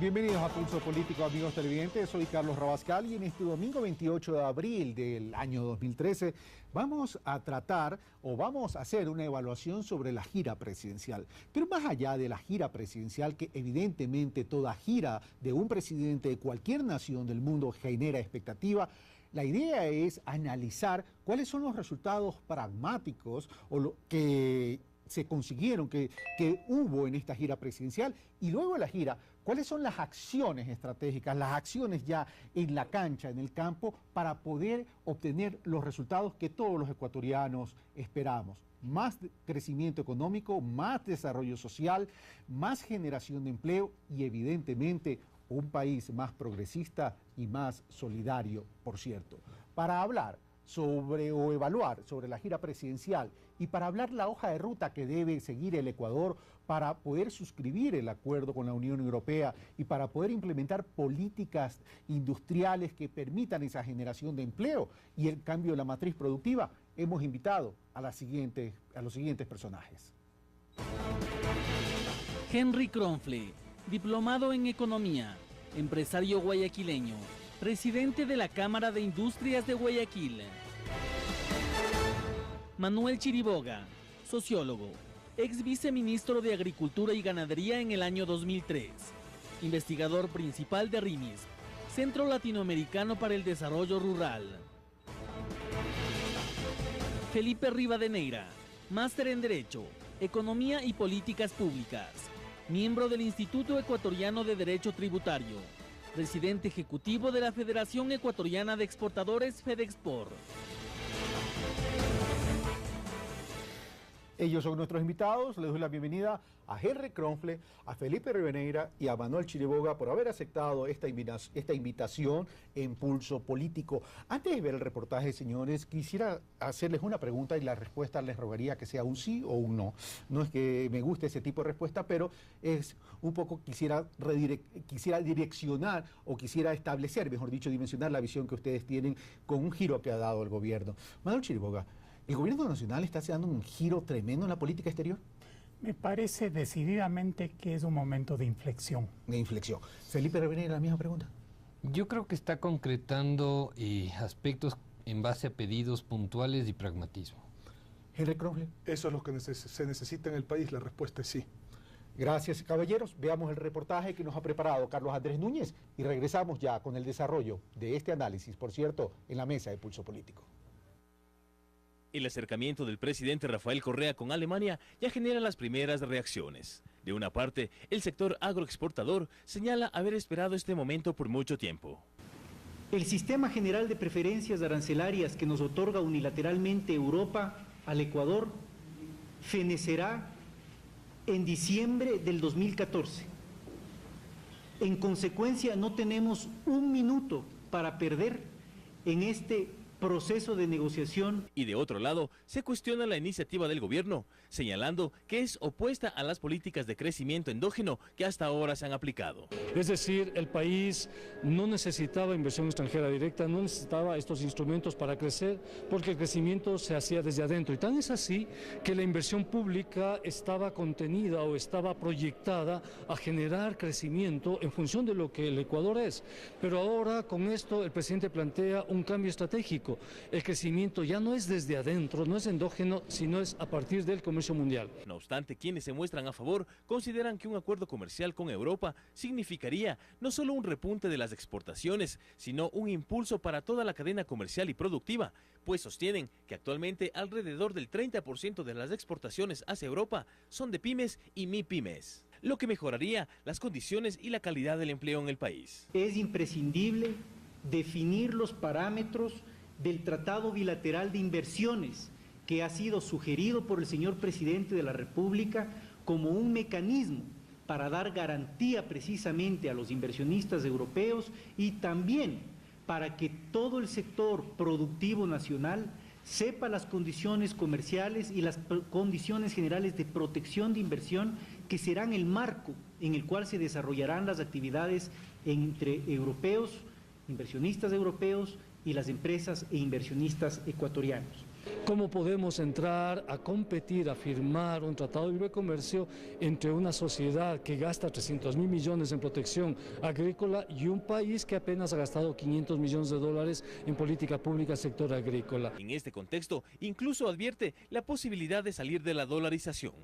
Bienvenidos a Pulso Político, amigos televidentes. Soy Carlos Rabascal y en este domingo 28 de abril del año 2013 vamos a tratar o vamos a hacer una evaluación sobre la gira presidencial. Pero más allá de la gira presidencial, que evidentemente toda gira de un presidente de cualquier nación del mundo genera expectativa, la idea es analizar cuáles son los resultados pragmáticos o lo que se consiguieron, que hubo en esta gira presidencial, y luego de la gira, cuáles son las acciones estratégicas, las acciones ya en la cancha, en el campo, para poder obtener los resultados que todos los ecuatorianos esperamos. Más crecimiento económico, más desarrollo social, más generación de empleo y evidentemente un país más progresista y más solidario, por cierto. Para hablar sobre o evaluar sobre la gira presidencial y para hablar la hoja de ruta que debe seguir el Ecuador para poder suscribir el acuerdo con la Unión Europea y para poder implementar políticas industriales que permitan esa generación de empleo y el cambio de la matriz productiva, hemos invitado a los siguientes personajes. Henry Kronfle, diplomado en Economía, empresario guayaquileño, presidente de la Cámara de Industrias de Guayaquil. Manuel Chiriboga, sociólogo, ex viceministro de Agricultura y Ganadería en el año 2003, investigador principal de RIMIS, Centro Latinoamericano para el Desarrollo Rural. Felipe Rivadeneira, máster en Derecho, Economía y Políticas Públicas, miembro del Instituto Ecuatoriano de Derecho Tributario, presidente ejecutivo de la Federación Ecuatoriana de Exportadores FEDEXPOR. Ellos son nuestros invitados. Les doy la bienvenida a Henry Kronfle, a Felipe Rivadeneira y a Manuel Chiriboga por haber aceptado esta invitación en Pulso Político. Antes de ver el reportaje, señores, quisiera hacerles una pregunta y la respuesta les rogaría que sea un sí o un no. No es que me guste ese tipo de respuesta, pero es un poco quisiera direccionar o quisiera establecer, mejor dicho, dimensionar la visión que ustedes tienen con un giro que ha dado el gobierno. Manuel Chiriboga, ¿el gobierno nacional está dando un giro tremendo en la política exterior? Me parece decididamente que es un momento de inflexión. De inflexión. Felipe Rivadeneira, la misma pregunta. Yo creo que está concretando aspectos en base a pedidos puntuales y pragmatismo. Henry Kronfle. Eso es lo que se necesita en el país, la respuesta es sí. Gracias, caballeros. Veamos el reportaje que nos ha preparado Carlos Andrés Núñez y regresamos ya con el desarrollo de este análisis, por cierto, en la mesa de Pulso Político. El acercamiento del presidente Rafael Correa con Alemania ya genera las primeras reacciones. De una parte, el sector agroexportador señala haber esperado este momento por mucho tiempo. El sistema general de preferencias arancelarias que nos otorga unilateralmente Europa al Ecuador fenecerá en diciembre del 2014. En consecuencia, no tenemos un minuto para perder en este proceso de negociación. Y de otro lado, se cuestiona la iniciativa del gobierno, señalando que es opuesta a las políticas de crecimiento endógeno que hasta ahora se han aplicado. Es decir, el país no necesitaba inversión extranjera directa, no necesitaba estos instrumentos para crecer, porque el crecimiento se hacía desde adentro. Y tan es así que la inversión pública estaba contenida o estaba proyectada a generar crecimiento en función de lo que el Ecuador es. Pero ahora, con esto, el presidente plantea un cambio estratégico. El crecimiento ya no es desde adentro, no es endógeno, sino es a partir del comercio mundial. No obstante, quienes se muestran a favor consideran que un acuerdo comercial con Europa significaría no solo un repunte de las exportaciones, sino un impulso para toda la cadena comercial y productiva, pues sostienen que actualmente alrededor del 30% de las exportaciones hacia Europa son de pymes y MIPYMES, lo que mejoraría las condiciones y la calidad del empleo en el país. Es imprescindible definir los parámetros del Tratado Bilateral de Inversiones, que ha sido sugerido por el señor Presidente de la República como un mecanismo para dar garantía precisamente a los inversionistas europeos y también para que todo el sector productivo nacional sepa las condiciones comerciales y las condiciones generales de protección de inversión que serán el marco en el cual se desarrollarán las actividades entre europeos, inversionistas europeos y las empresas e inversionistas ecuatorianos. ¿Cómo podemos entrar a competir, a firmar un tratado de libre comercio entre una sociedad que gasta 300.000 millones en protección agrícola y un país que apenas ha gastado 500 millones de dólares en política pública al sector agrícola? En este contexto, incluso advierte la posibilidad de salir de la dolarización.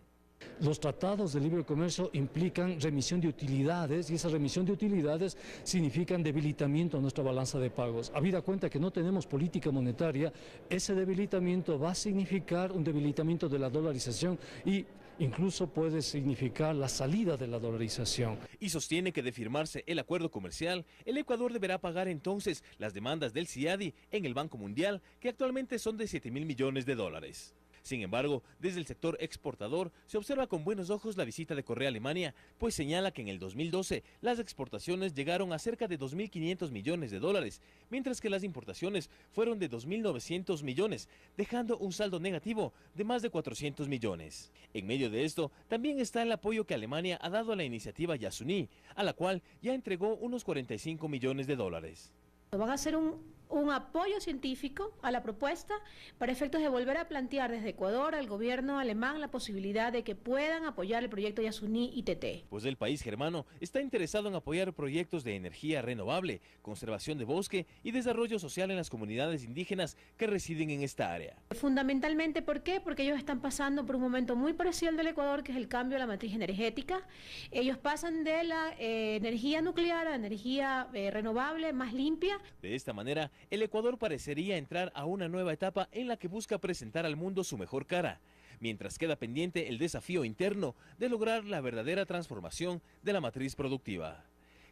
Los tratados de libre comercio implican remisión de utilidades y esa remisión de utilidades significan debilitamiento a nuestra balanza de pagos. Habida cuenta que no tenemos política monetaria, ese debilitamiento va a significar un debilitamiento de la dolarización y incluso puede significar la salida de la dolarización. Y sostiene que de firmarse el acuerdo comercial, el Ecuador deberá pagar entonces las demandas del CIADI en el Banco Mundial, que actualmente son de 7.000 millones de dólares. Sin embargo, desde el sector exportador se observa con buenos ojos la visita de Correa a Alemania, pues señala que en el 2012 las exportaciones llegaron a cerca de 2.500 millones de dólares, mientras que las importaciones fueron de 2.900 millones, dejando un saldo negativo de más de 400 millones. En medio de esto, también está el apoyo que Alemania ha dado a la iniciativa Yasuní, a la cual ya entregó unos 45 millones de dólares. Van a hacer un apoyo científico a la propuesta para efectos de volver a plantear desde Ecuador al gobierno alemán la posibilidad de que puedan apoyar el proyecto Yasuní ITT. Pues el país germano está interesado en apoyar proyectos de energía renovable, conservación de bosque y desarrollo social en las comunidades indígenas que residen en esta área. Fundamentalmente, ¿por qué? Porque ellos están pasando por un momento muy parecido al del Ecuador, que es el cambio de la matriz energética. Ellos pasan de la energía nuclear a energía renovable más limpia. De esta manera, el Ecuador parecería entrar a una nueva etapa en la que busca presentar al mundo su mejor cara, mientras queda pendiente el desafío interno de lograr la verdadera transformación de la matriz productiva.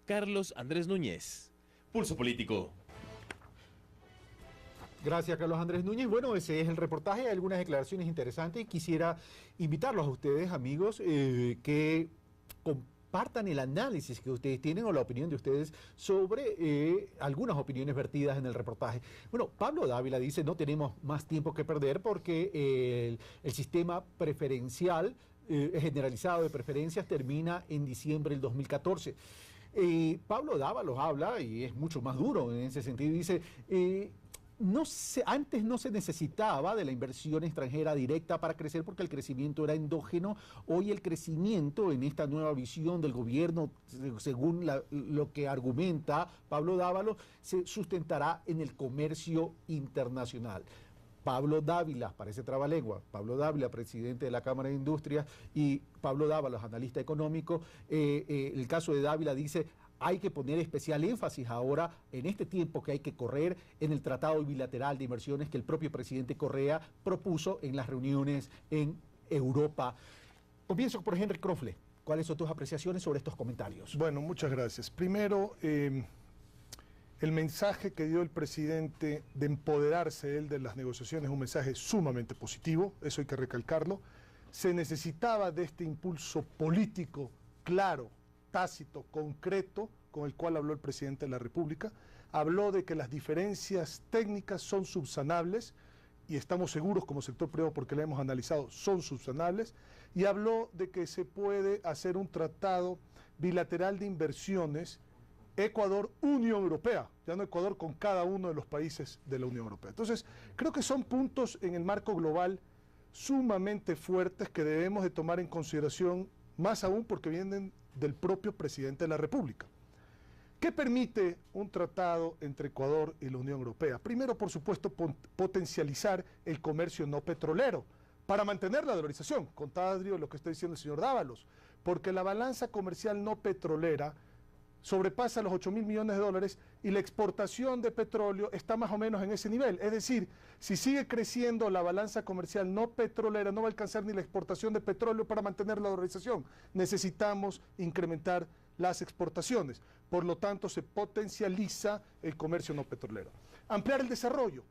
Carlos Andrés Núñez, Pulso Político. Gracias, Carlos Andrés Núñez. Bueno, ese es el reportaje. Hay algunas declaraciones interesantes y quisiera invitarlos a ustedes, amigos, que compartan el análisis que ustedes tienen o la opinión de ustedes sobre algunas opiniones vertidas en el reportaje. Bueno, Pablo Dávila dice: no tenemos más tiempo que perder porque el sistema preferencial generalizado de preferencias termina en diciembre del 2014. Pablo Dávila habla, y es mucho más duro en ese sentido, dice: antes no se necesitaba de la inversión extranjera directa para crecer porque el crecimiento era endógeno. Hoy el crecimiento en esta nueva visión del gobierno, según lo que argumenta Pablo Dávila, se sustentará en el comercio internacional. Pablo Dávila, parece trabalengua, Pablo Dávila, presidente de la Cámara de Industrias, y Pablo Dávila, analista económico. El caso de Dávila dice: hay que poner especial énfasis ahora, en este tiempo que hay que correr, en el tratado bilateral de inversiones que el propio presidente Correa propuso en las reuniones en Europa. Comienzo por Henry Krofle. ¿Cuáles son tus apreciaciones sobre estos comentarios? Bueno, muchas gracias. Primero, el mensaje que dio el presidente de empoderarse él de las negociaciones es un mensaje sumamente positivo, eso hay que recalcarlo. Se necesitaba de este impulso político claro, tácito, concreto, con el cual habló el presidente de la República. Habló de que las diferencias técnicas son subsanables, y estamos seguros como sector privado, porque la hemos analizado, son subsanables, y habló de que se puede hacer un tratado bilateral de inversiones Ecuador-Unión Europea, ya no Ecuador con cada uno de los países de la Unión Europea. Entonces, creo que son puntos en el marco global sumamente fuertes que debemos de tomar en consideración, más aún porque vienen del propio presidente de la República. ¿Qué permite un tratado entre Ecuador y la Unión Europea? Primero, por supuesto, potencializar el comercio no petrolero para mantener la dolarización, contrario a lo que está diciendo el señor Dávalos, porque la balanza comercial no petrolera sobrepasa los 8.000 millones de dólares y la exportación de petróleo está más o menos en ese nivel. Es decir, si sigue creciendo la balanza comercial no petrolera, no va a alcanzar ni la exportación de petróleo para mantener la dolarización. Necesitamos incrementar las exportaciones. Por lo tanto, se potencializa el comercio no petrolero. Ampliar el desarrollo.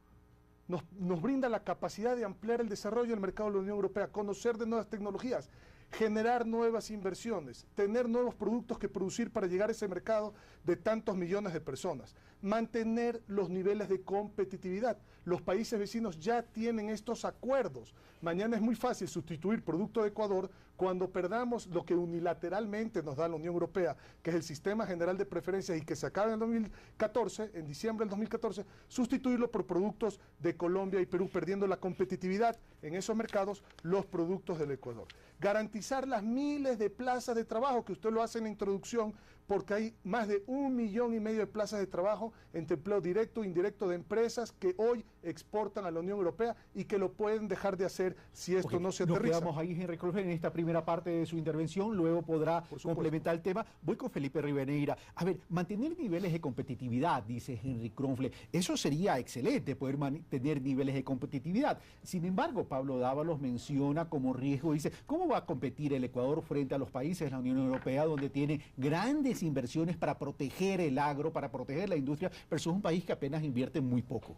Nos brinda la capacidad de ampliar el desarrollo del mercado de la Unión Europea, conocer de nuevas tecnologías, generar nuevas inversiones, tener nuevos productos que producir para llegar a ese mercado de tantos millones de personas, mantener los niveles de competitividad. Los países vecinos ya tienen estos acuerdos. Mañana es muy fácil sustituir producto de Ecuador Cuando perdamos lo que unilateralmente nos da la Unión Europea, que es el Sistema General de Preferencias y que se acaba en 2014, en diciembre del 2014, sustituirlo por productos de Colombia y Perú, perdiendo la competitividad en esos mercados, los productos del Ecuador. Garantizar las miles de plazas de trabajo, que usted lo hace en la introducción, porque hay más de 1,5 millones de plazas de trabajo entre empleo directo e indirecto de empresas que hoy exportan a la Unión Europea y que lo pueden dejar de hacer si esto no se aterriza. Nos quedamos ahí, Henry Krumfle, en esta primera parte de su intervención, luego podrá complementar el tema. Voy con Felipe Rivadeneira. A ver, mantener niveles de competitividad, dice Henry Krumfle, eso sería excelente, poder mantener niveles de competitividad. Sin embargo, Pablo Dávalos menciona como riesgo, dice, ¿cómo va a competir el Ecuador frente a los países de la Unión Europea donde tiene grandes inversiones para proteger el agro, para proteger la industria, versus un país que apenas invierte muy poco?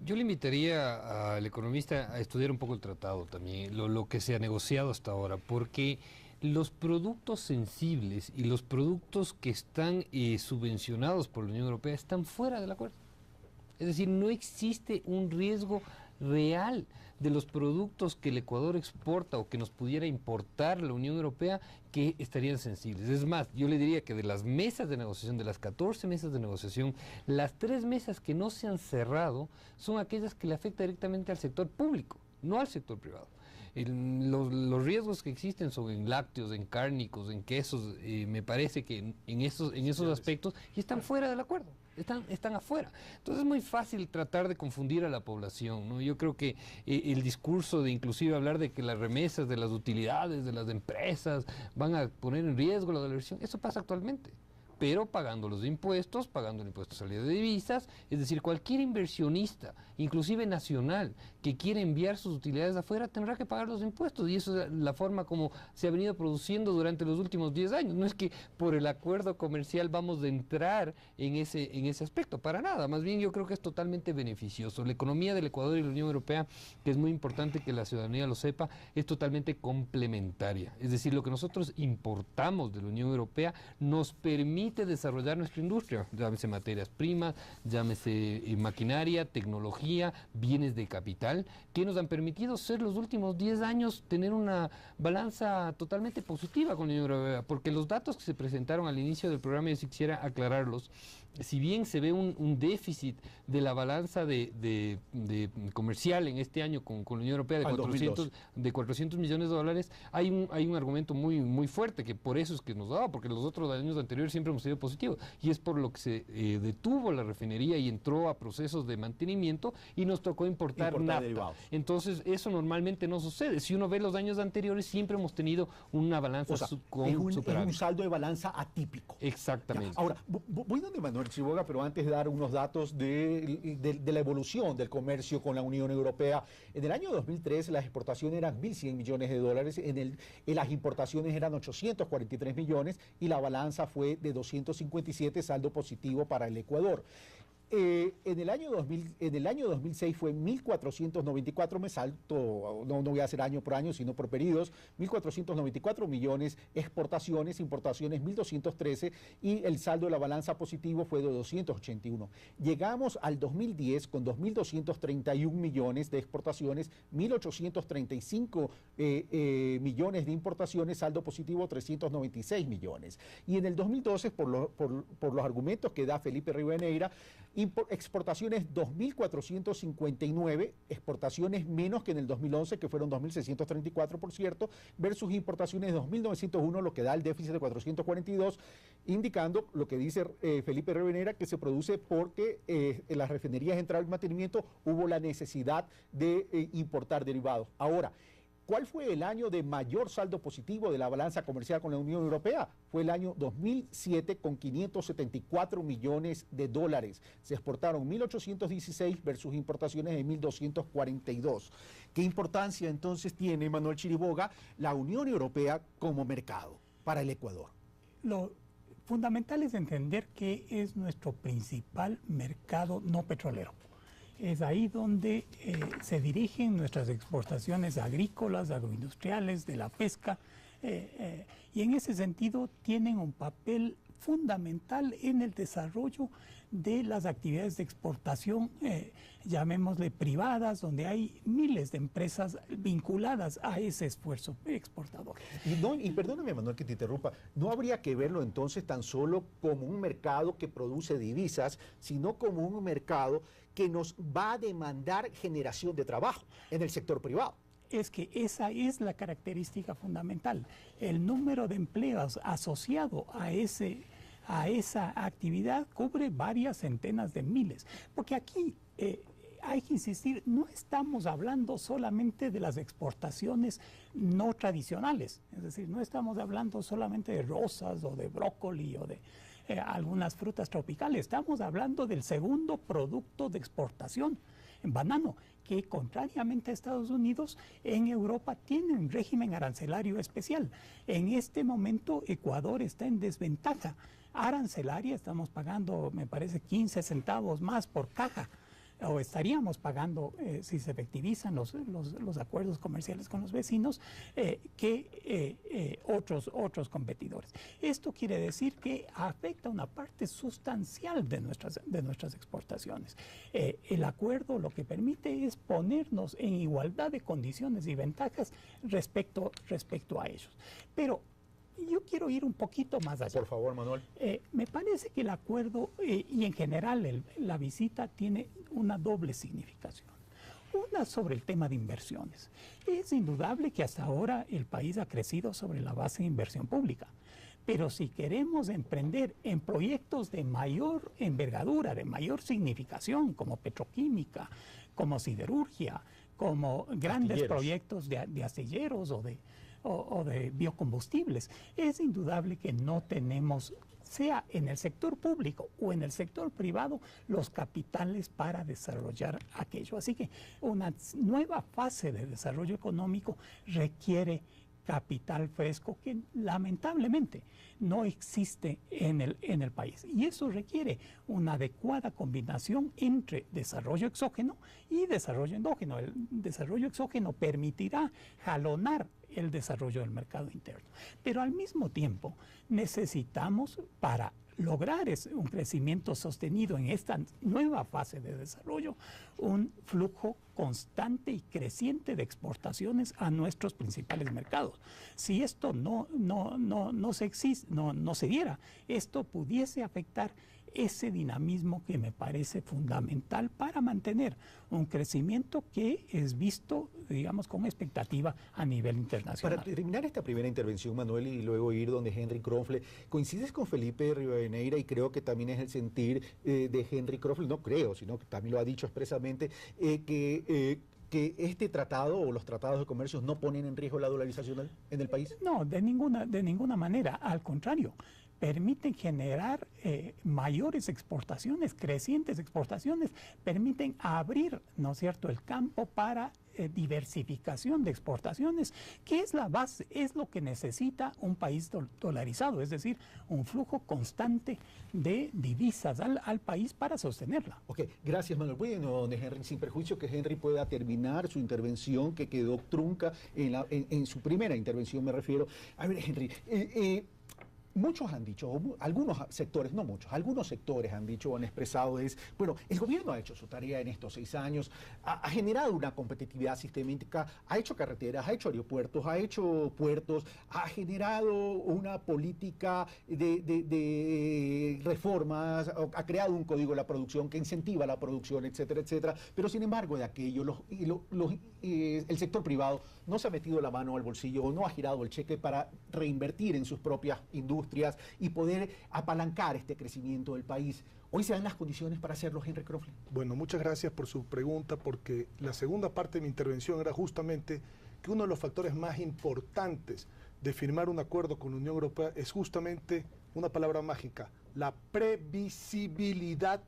Yo le invitaría al economista a estudiar un poco el tratado también, lo que se ha negociado hasta ahora, porque los productos sensibles y los productos que están subvencionados por la Unión Europea están fuera del acuerdo. Es decir, no existe un riesgo real de los productos que el Ecuador exporta o que nos pudiera importar la Unión Europea que estarían sensibles. Es más, yo le diría que de las mesas de negociación, de las 14 mesas de negociación, las 3 mesas que no se han cerrado son aquellas que le afectan directamente al sector público, no al sector privado. Los riesgos que existen son en lácteos, en cárnicos, en quesos, me parece que en esos aspectos y están fuera del acuerdo. Están afuera. Entonces es muy fácil tratar de confundir a la población, ¿no? Yo creo que el discurso de inclusive hablar de que las remesas de las utilidades de las empresas van a poner en riesgo la dolarización, eso pasa actualmente, pero pagando los impuestos, pagando el impuesto de salida de divisas, es decir, cualquier inversionista, inclusive nacional, que quiere enviar sus utilidades afuera, tendrá que pagar los impuestos, y eso es la forma como se ha venido produciendo durante los últimos 10 años. No es que por el acuerdo comercial vamos a entrar en ese aspecto, para nada, más bien yo creo que es totalmente beneficioso. La economía del Ecuador y la Unión Europea, que es muy importante que la ciudadanía lo sepa, es totalmente complementaria, es decir, lo que nosotros importamos de la Unión Europea nos permite desarrollar nuestra industria, llámese materias primas, llámese maquinaria, tecnología, bienes de capital, que nos han permitido ser los últimos 10 años tener una balanza totalmente positiva con la Unión Europea, porque los datos que se presentaron al inicio del programa, yo sí quisiera aclararlos. Si bien se ve un déficit de la balanza de comercial en este año con la Unión Europea de 400 millones de dólares, hay un argumento muy fuerte, que por eso es que nos daba, porque los otros años anteriores siempre hemos sido positivos, y es por lo que se detuvo la refinería y entró a procesos de mantenimiento y nos tocó importar nafta. Derivados. Entonces eso normalmente no sucede. Si uno ve los años anteriores, siempre hemos tenido una balanza con superávit. Es un saldo de balanza atípico. Exactamente. Ya. Ahora, voy donde Manuel Chiriboga, pero antes de dar unos datos de la evolución del comercio con la Unión Europea. En el año 2003 las exportaciones eran 1.100 millones de dólares, en las importaciones eran 843 millones y la balanza fue de 257, saldo positivo para el Ecuador. En el año 2006 fue 1.494, me salto, no voy a hacer año por año, sino por periodos, 1.494 millones exportaciones, importaciones 1.213 y el saldo de la balanza positivo fue de 281. Llegamos al 2010 con 2.231 millones de exportaciones, 1.835 millones de importaciones, saldo positivo 396 millones. Y en el 2012, por los argumentos que da Felipe Rivadeneira, exportaciones 2.459, exportaciones menos que en el 2011, que fueron 2.634, por cierto, versus importaciones 2.901, lo que da el déficit de 442, indicando lo que dice Felipe Rivadeneira, que se produce porque en las refinerías de entrada y mantenimiento hubo la necesidad de importar derivados. Ahora, ¿cuál fue el año de mayor saldo positivo de la balanza comercial con la Unión Europea? Fue el año 2007 con 574 millones de dólares. Se exportaron 1.816 versus importaciones de 1.242. ¿Qué importancia entonces tiene, Manuel Chiriboga, la Unión Europea como mercado para el Ecuador? Lo fundamental es entender que es nuestro principal mercado no petrolero. Es ahí donde se dirigen nuestras exportaciones agrícolas, agroindustriales, de la pesca, Y en ese sentido tienen un papel fundamental en el desarrollo de las actividades de exportación, llamémosle privadas, donde hay miles de empresas vinculadas a ese esfuerzo exportador. Y perdóname, Manuel, que te interrumpa, no habría que verlo entonces tan solo como un mercado que produce divisas, sino como un mercado que nos va a demandar generación de trabajo en el sector privado. Es que esa es la característica fundamental. El número de empleos asociado a esa actividad cubre varias centenas de miles. Porque aquí hay que insistir, no estamos hablando solamente de las exportaciones no tradicionales. Es decir, no estamos hablando solamente de rosas o de brócoli o de algunas frutas tropicales. Estamos hablando del segundo producto de exportación, banano, que contrariamente a Estados Unidos, en Europa tiene un régimen arancelario especial. En este momento Ecuador está en desventaja arancelaria, estamos pagando, me parece, 15 centavos más por caja, o estaríamos pagando, si se efectivizan los acuerdos comerciales con los vecinos, que otros competidores. Esto quiere decir que afecta una parte sustancial de nuestras exportaciones. El acuerdo lo que permite es ponernos en igualdad de condiciones y ventajas respecto a ellos. Pero yo quiero ir un poquito más allá. Por favor, Manuel. Me parece que el acuerdo y en general la visita tiene una doble significación. Una sobre el tema de inversiones. Es indudable que hasta ahora el país ha crecido sobre la base de inversión pública. Pero si queremos emprender en proyectos de mayor envergadura, de mayor significación, como petroquímica, como siderurgia, como grandes proyectos de astilleros o de biocombustibles, es indudable que no tenemos, sea en el sector público o en el sector privado, los capitales para desarrollar aquello. Así que una nueva fase de desarrollo económico requiere capital fresco que lamentablemente no existe en el país. Y eso requiere una adecuada combinación entre desarrollo exógeno y desarrollo endógeno. El desarrollo exógeno permitirá jalonar el desarrollo del mercado interno. Pero al mismo tiempo necesitamos, para lograr un crecimiento sostenido en esta nueva fase de desarrollo, un flujo constante y creciente de exportaciones a nuestros principales mercados. Si esto no se diera, esto pudiese afectar ese dinamismo que me parece fundamental para mantener un crecimiento que es visto, digamos, con expectativa a nivel internacional. Para terminar esta primera intervención, Manuel, y luego ir donde Henry Krofle, coincides con Felipe Rivadeneira, y creo que también es el sentir de Henry Krofle, no creo, sino que también lo ha dicho expresamente, que este tratado o los tratados de comercio no ponen en riesgo la dolarización en el país. No, de ninguna manera, al contrario. Permiten generar mayores exportaciones, crecientes exportaciones, permiten abrir, ¿no es cierto?, el campo para diversificación de exportaciones, que es la base, es lo que necesita un país dolarizado, es decir, un flujo constante de divisas al país para sostenerla. Ok, gracias, Manuel. Bueno, de Henry, sin perjuicio que Henry pueda terminar su intervención, que quedó trunca en su primera intervención, me refiero. A ver, Henry, muchos han dicho, algunos sectores, no muchos, algunos sectores han dicho o han expresado bueno, el gobierno ha hecho su tarea en estos 6 años, ha generado una competitividad sistemática, ha hecho carreteras, ha hecho aeropuertos, ha hecho puertos, ha generado una política de reformas, ha creado un código de la producción que incentiva la producción, etcétera, etcétera, pero sin embargo de aquello el sector privado no se ha metido la mano al bolsillo o no ha girado el cheque para reinvertir en sus propias industrias y poder apalancar este crecimiento del país. ¿Hoy se dan las condiciones para hacerlo, Henry Krofle? Bueno, muchas gracias por su pregunta, porque la segunda parte de mi intervención era justamente que uno de los factores más importantes de firmar un acuerdo con la Unión Europea es justamente una palabra mágica: la previsibilidad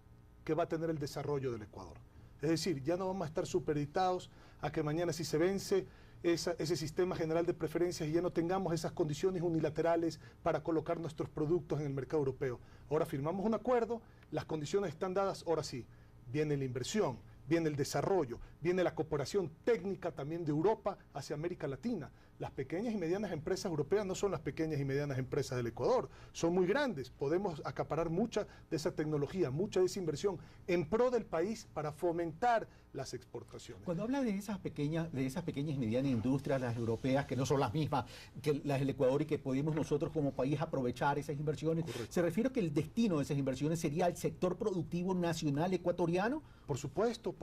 que va a tener el desarrollo del Ecuador. Es decir, ya no vamos a estar supeditados a que mañana, si se vence ese sistema general de preferencias, y ya no tengamos esas condiciones unilaterales para colocar nuestros productos en el mercado europeo. Ahora firmamos un acuerdo, las condiciones están dadas, ahora sí, viene la inversión, viene el desarrollo, viene la cooperación técnica también de Europa hacia América Latina. las pequeñas y medianas empresas europeas no son las pequeñas y medianas empresas del Ecuador, son muy grandes, podemos acaparar mucha de esa tecnología, mucha de esa inversión en pro del país para fomentar las exportaciones. Cuando habla de esas pequeñas y medianas industrias, las europeas, que no son las mismas que las del Ecuador y que podemos nosotros como país aprovechar esas inversiones, Correcto. ¿se refiere a que el destino de esas inversiones sería el sector productivo nacional ecuatoriano? Por supuesto,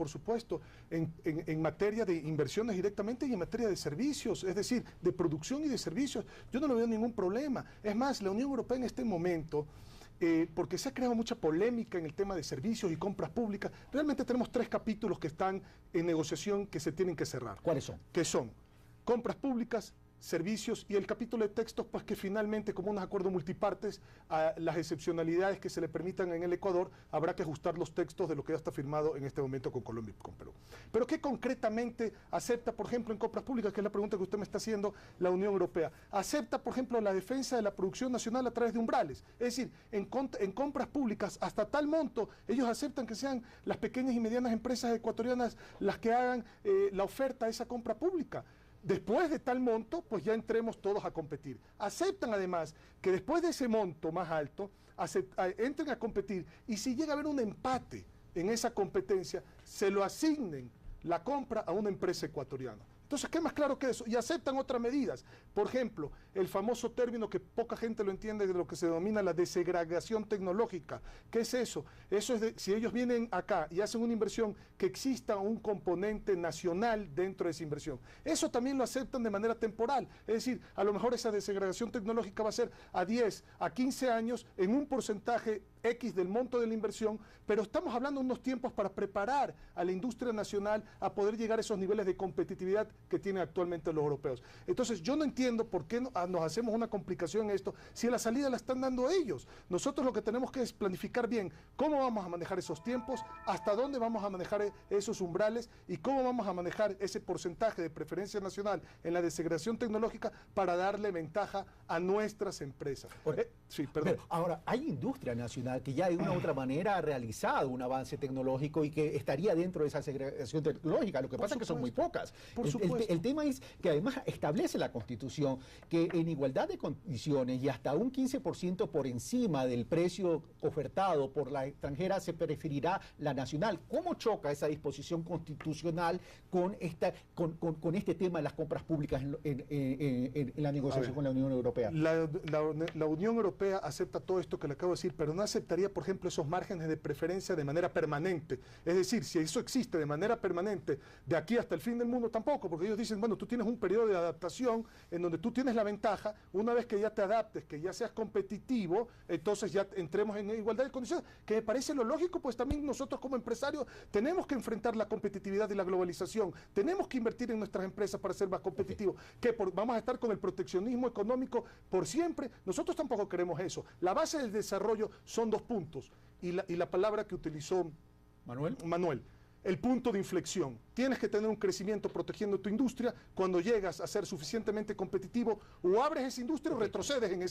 en materia de inversiones directamente y en materia de servicios, es decir, de producción y de servicios, yo no le veo ningún problema. Es más, la Unión Europea en este momento, porque se ha creado mucha polémica en el tema de servicios y compras públicas, realmente tenemos 3 capítulos que están en negociación que se tienen que cerrar. ¿Cuáles son? Que son compras públicas, servicios y el capítulo de textos, pues que finalmente, como unos acuerdos multipartes, a las excepcionalidades que se le permitan en el Ecuador, habrá que ajustar los textos de lo que ya está firmado en este momento con Colombia y con Perú. Pero ¿qué concretamente acepta, por ejemplo, en compras públicas, que es la pregunta que usted me está haciendo, la Unión Europea? Acepta, por ejemplo, la defensa de la producción nacional a través de umbrales. Es decir, en compras públicas, hasta tal monto, ellos aceptan que sean las pequeñas y medianas empresas ecuatorianas las que hagan la oferta a esa compra pública. Después de tal monto, pues ya entremos todos a competir. Aceptan además que después de ese monto más alto, entren a competir y si llega a haber un empate en esa competencia, se lo asignen la compra a una empresa ecuatoriana. Entonces, ¿qué más claro que eso? Y aceptan otras medidas. Por ejemplo, el famoso término que poca gente lo entiende de lo que se denomina la desegregación tecnológica. ¿Qué es eso? Eso es si ellos vienen acá y hacen una inversión, que exista un componente nacional dentro de esa inversión. Eso también lo aceptan de manera temporal. Es decir, a lo mejor esa desegregación tecnológica va a ser a 10, a 15 años en un porcentaje X del monto de la inversión, pero estamos hablando de unos tiempos para preparar a la industria nacional a poder llegar a esos niveles de competitividad que tienen actualmente los europeos. Entonces, yo no entiendo por qué nos hacemos una complicación en esto si la salida la están dando ellos. Nosotros lo que tenemos que es planificar bien cómo vamos a manejar esos tiempos, hasta dónde vamos a manejar esos umbrales y cómo vamos a manejar ese porcentaje de preferencia nacional en la desegregación tecnológica para darle ventaja a nuestras empresas. Sí, perdón. Pero ahora, hay industria nacional que ya de una u otra manera ha realizado un avance tecnológico y que estaría dentro de esa segregación tecnológica. Lo que pasa es que son muy pocas. El tema es que además establece la Constitución que en igualdad de condiciones y hasta un 15% por encima del precio ofertado por la extranjera se preferirá la nacional. ¿Cómo choca esa disposición constitucional con este tema de las compras públicas en la negociación con la Unión Europea? La Unión Europea acepta todo esto que le acabo de decir, pero no aceptaría, por ejemplo, esos márgenes de preferencia de manera permanente. Es decir, si eso existe de manera permanente de aquí hasta el fin del mundo, tampoco, porque ellos dicen, bueno, tú tienes un periodo de adaptación en donde tú tienes la ventaja, una vez que ya te adaptes, que ya seas competitivo, entonces ya entremos en igualdad de condiciones, que me parece lo lógico, pues también nosotros como empresarios tenemos que enfrentar la competitividad y la globalización, tenemos que invertir en nuestras empresas para ser más competitivos, vamos a estar con el proteccionismo económico por siempre. Nosotros tampoco queremos eso. La base del desarrollo son 2 puntos, y la palabra que utilizó Manuel, el punto de inflexión. Tienes que tener un crecimiento protegiendo tu industria. Cuando llegas a ser suficientemente competitivo, o abres esa industria o retrocedes en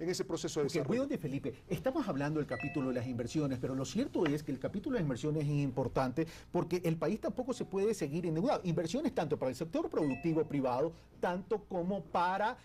ese proceso de desarrollo. Voy donde Felipe. Estamos hablando del capítulo de las inversiones, pero lo cierto es que el capítulo de las inversiones es importante porque el país tampoco se puede seguir endeudado. Inversiones tanto para el sector productivo privado, tanto como para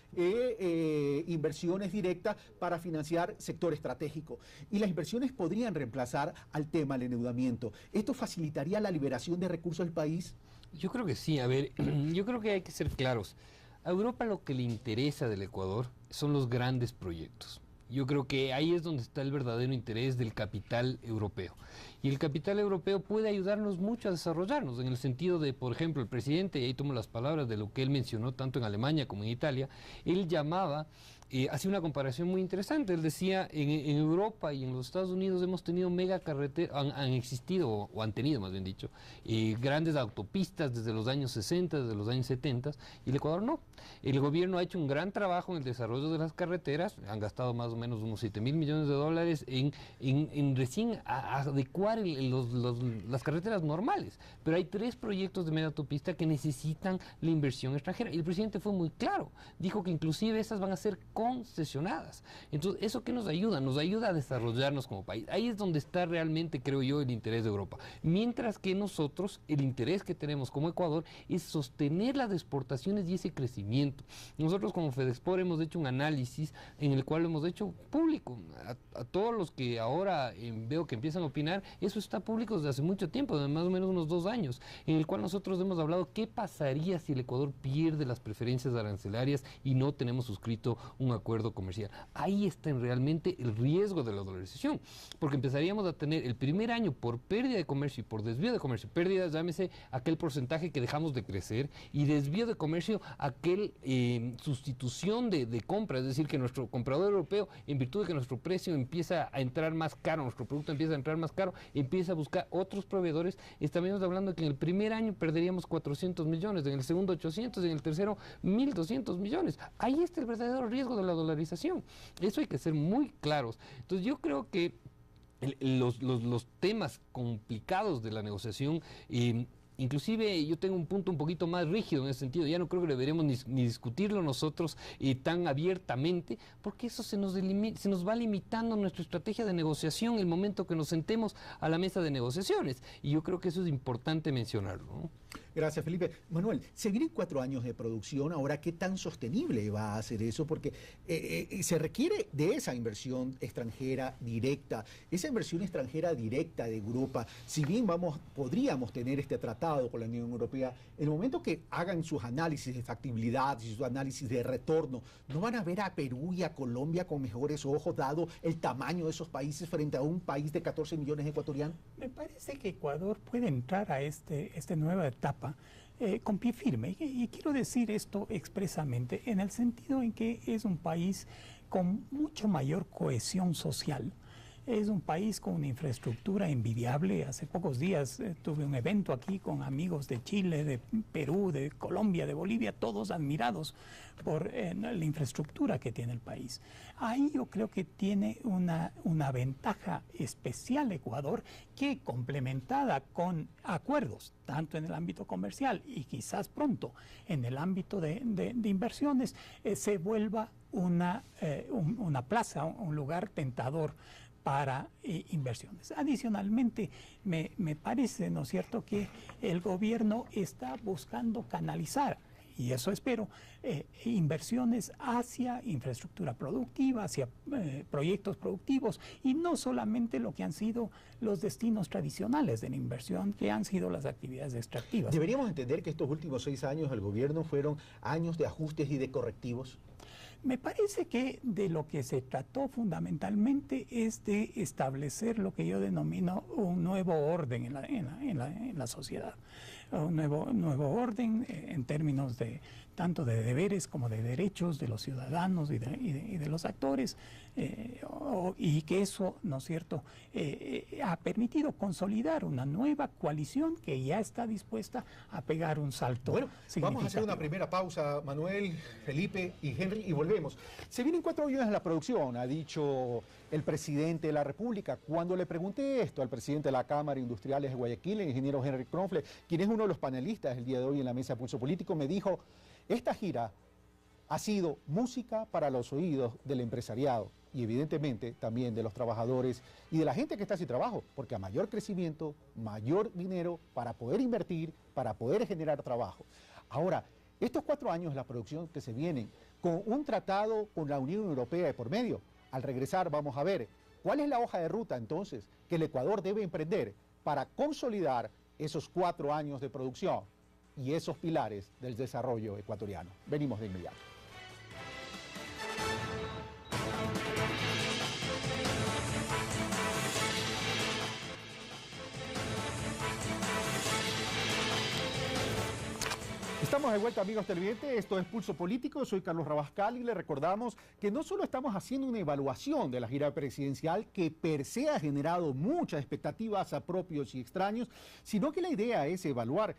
inversiones directas para financiar sector estratégico. Y las inversiones podrían reemplazar al tema del endeudamiento. ¿Esto facilitaría la liberación de recursos del país? Yo creo que sí. A ver, yo creo que hay que ser claros. A Europa lo que le interesa del Ecuador son los grandes proyectos. Yo creo que ahí es donde está el verdadero interés del capital europeo. Y el capital europeo puede ayudarnos mucho a desarrollarnos, en el sentido de, por ejemplo, el presidente, y ahí tomo las palabras de lo que él mencionó tanto en Alemania como en Italia, él llamaba, hacía una comparación muy interesante. Él decía, en Europa y en los Estados Unidos hemos tenido mega carreteras, han existido, o han tenido más bien dicho, grandes autopistas desde los años 60, desde los años 70, y el Ecuador no. El gobierno ha hecho un gran trabajo en el desarrollo de las carreteras, han gastado más o menos unos 7.000 millones de dólares en recién adecuar las carreteras normales, pero hay 3 proyectos de media autopista que necesitan la inversión extranjera, y el presidente fue muy claro, dijo que inclusive esas van a ser concesionadas. Entonces, ¿eso qué nos ayuda? Nos ayuda a desarrollarnos como país. Ahí es donde está realmente, creo yo, el interés de Europa. Mientras que nosotros, el interés que tenemos como Ecuador es sostener las exportaciones y ese crecimiento. Nosotros como Fedexport hemos hecho un análisis en el cual lo hemos hecho público. A todos los que ahora veo que empiezan a opinar, eso está público desde hace mucho tiempo, de más o menos unos 2 años, en el cual nosotros hemos hablado qué pasaría si el Ecuador pierde las preferencias arancelarias y no tenemos suscrito un acuerdo comercial. Ahí está realmente el riesgo de la dolarización, porque empezaríamos a tener el primer año por pérdida de comercio y por desvío de comercio, pérdidas, llámese aquel porcentaje que dejamos de crecer, y desvío de comercio, aquel sustitución de compra, es decir, que nuestro comprador europeo, en virtud de que nuestro precio empieza a entrar más caro, nuestro producto empieza a entrar más caro, empieza a buscar otros proveedores. Estamos hablando de que en el primer año perderíamos 400 millones, en el segundo 800, en el tercero 1.200 millones. Ahí está el verdadero riesgo de la dolarización. Eso hay que ser muy claros. Entonces yo creo que los temas complicados de la negociación, inclusive yo tengo un punto un poquito más rígido en ese sentido, ya no creo que deberemos ni discutirlo nosotros tan abiertamente, porque eso se nos va limitando nuestra estrategia de negociación el momento que nos sentemos a la mesa de negociaciones, y yo creo que eso es importante mencionarlo, ¿no? Gracias, Felipe. Manuel, se vienen 4 años de producción. Ahora, ¿qué tan sostenible va a ser eso? Porque se requiere de esa inversión extranjera directa. Esa inversión extranjera directa de Europa, si bien podríamos tener este tratado con la Unión Europea, en el momento que hagan sus análisis de factibilidad y sus análisis de retorno, ¿no van a ver a Perú y a Colombia con mejores ojos, dado el tamaño de esos países frente a un país de 14 millones de ecuatorianos? Me parece que Ecuador puede entrar a esta nueva etapa con pie firme, y quiero decir esto expresamente en el sentido en que es un país con mucho mayor cohesión social. Es un país con una infraestructura envidiable. Hace pocos días tuve un evento aquí con amigos de Chile, de Perú, de Colombia, de Bolivia, todos admirados por la infraestructura que tiene el país. Ahí yo creo que tiene una ventaja especial Ecuador, que complementada con acuerdos, tanto en el ámbito comercial y quizás pronto en el ámbito de inversiones, se vuelva una plaza, un lugar tentador para inversiones. Adicionalmente, me parece, ¿no es cierto?, que el gobierno está buscando canalizar, y eso espero, inversiones hacia infraestructura productiva, hacia proyectos productivos, y no solamente lo que han sido los destinos tradicionales de la inversión, que han sido las actividades extractivas. ¿Deberíamos entender que estos últimos 6 años del gobierno fueron años de ajustes y de correctivos? Me parece que de lo que se trató fundamentalmente es de establecer lo que yo denomino un nuevo orden en la sociedad. Un nuevo orden en términos tanto de deberes como de derechos de los ciudadanos y de los actores, y que eso, ¿no es cierto?, ha permitido consolidar una nueva coalición que ya está dispuesta a pegar un salto. Bueno, vamos a hacer una primera pausa, Manuel, Felipe y Henry, y volvemos. Se vienen 4 años en la producción, ha dicho el presidente de la República. Cuando le pregunté esto al presidente de la Cámara de Industriales de Guayaquil, el ingeniero Henry Kronfle, quien es uno de los panelistas el día de hoy en la mesa de Pulso Político, me dijo: esta gira ha sido música para los oídos del empresariado y evidentemente también de los trabajadores y de la gente que está sin trabajo, porque a mayor crecimiento, mayor dinero para poder invertir, para poder generar trabajo. Ahora, estos 4 años de la producción que se vienen con un tratado con la Unión Europea de por medio, al regresar vamos a ver cuál es la hoja de ruta entonces que el Ecuador debe emprender para consolidar esos 4 años de producción y esos pilares del desarrollo ecuatoriano. Venimos de inmediato. Estamos de vuelta, amigos televidentes. Esto es Pulso Político. Soy Carlos Rabascal y le recordamos que no solo estamos haciendo una evaluación de la gira presidencial, que per se ha generado muchas expectativas a propios y extraños, sino que la idea es evaluar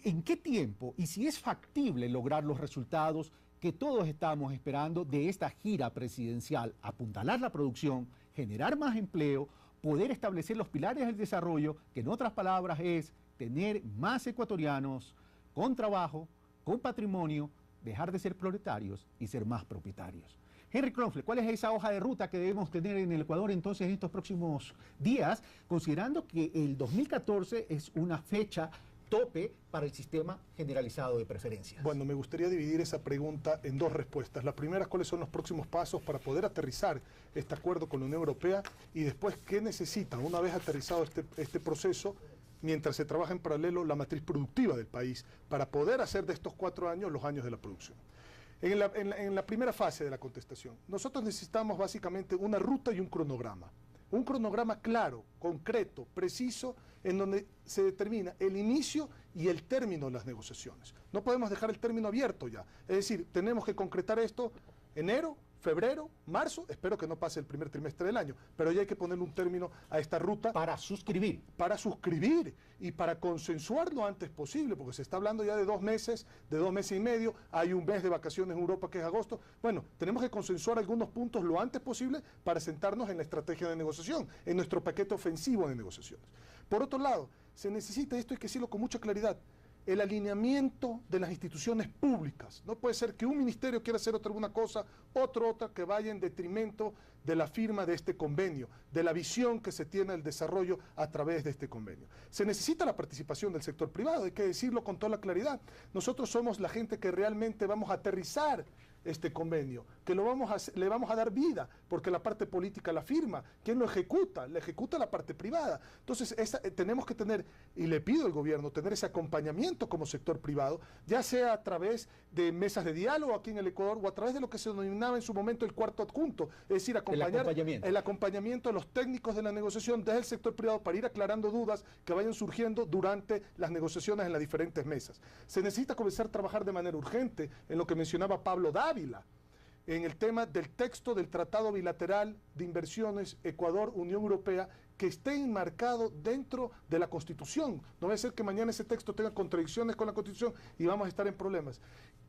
en qué tiempo y si es factible lograr los resultados que todos estamos esperando de esta gira presidencial: apuntalar la producción, generar más empleo, poder establecer los pilares del desarrollo, que en otras palabras es tener más ecuatorianos con trabajo, con patrimonio, dejar de ser proletarios y ser más propietarios. Henry Kronfle, ¿cuál es esa hoja de ruta que debemos tener en el Ecuador entonces en estos próximos días, considerando que el 2014 es una fecha tope para el sistema generalizado de preferencias? Bueno, me gustaría dividir esa pregunta en dos respuestas. La primera, ¿cuáles son los próximos pasos para poder aterrizar este acuerdo con la Unión Europea? Y después, ¿qué necesitan una vez aterrizado este proceso, mientras se trabaja en paralelo la matriz productiva del país, para poder hacer de estos 4 años los años de la producción? En la primera fase de la contestación, nosotros necesitamos básicamente una ruta y un cronograma. Un cronograma claro, concreto, preciso, en donde se determina el inicio y el término de las negociaciones. No podemos dejar el término abierto ya. Es decir, tenemos que concretar esto enero, febrero, marzo, espero que no pase el primer trimestre del año, pero ya hay que ponerle un término a esta ruta. Para suscribir. Para suscribir y para consensuar lo antes posible, porque se está hablando ya de 2 meses, de 2 meses y medio, hay un mes de vacaciones en Europa que es agosto. Bueno, tenemos que consensuar algunos puntos lo antes posible para sentarnos en la estrategia de negociación, en nuestro paquete ofensivo de negociaciones. Por otro lado, se necesita, esto hay que decirlo con mucha claridad, el alineamiento de las instituciones públicas. No puede ser que un ministerio quiera hacer una cosa, otra, que vaya en detrimento de la firma de este convenio, de la visión que se tiene del desarrollo a través de este convenio. Se necesita la participación del sector privado, hay que decirlo con toda la claridad. Nosotros somos la gente que realmente vamos a aterrizar este convenio, que le vamos a dar vida, porque la parte política la firma. ¿Quién lo ejecuta? La ejecuta la parte privada. Entonces, tenemos que tener, y le pido al gobierno, tener ese acompañamiento como sector privado, ya sea a través de mesas de diálogo aquí en el Ecuador, o a través de lo que se denominaba en su momento el cuarto adjunto, es decir, el acompañamiento de los técnicos de la negociación desde el sector privado para ir aclarando dudas que vayan surgiendo durante las negociaciones en las diferentes mesas. Se necesita comenzar a trabajar de manera urgente en lo que mencionaba Pablo Dávila, en el tema del texto del Tratado Bilateral de Inversiones Ecuador-Unión Europea, que esté enmarcado dentro de la Constitución. No va a ser que mañana ese texto tenga contradicciones con la Constitución y vamos a estar en problemas.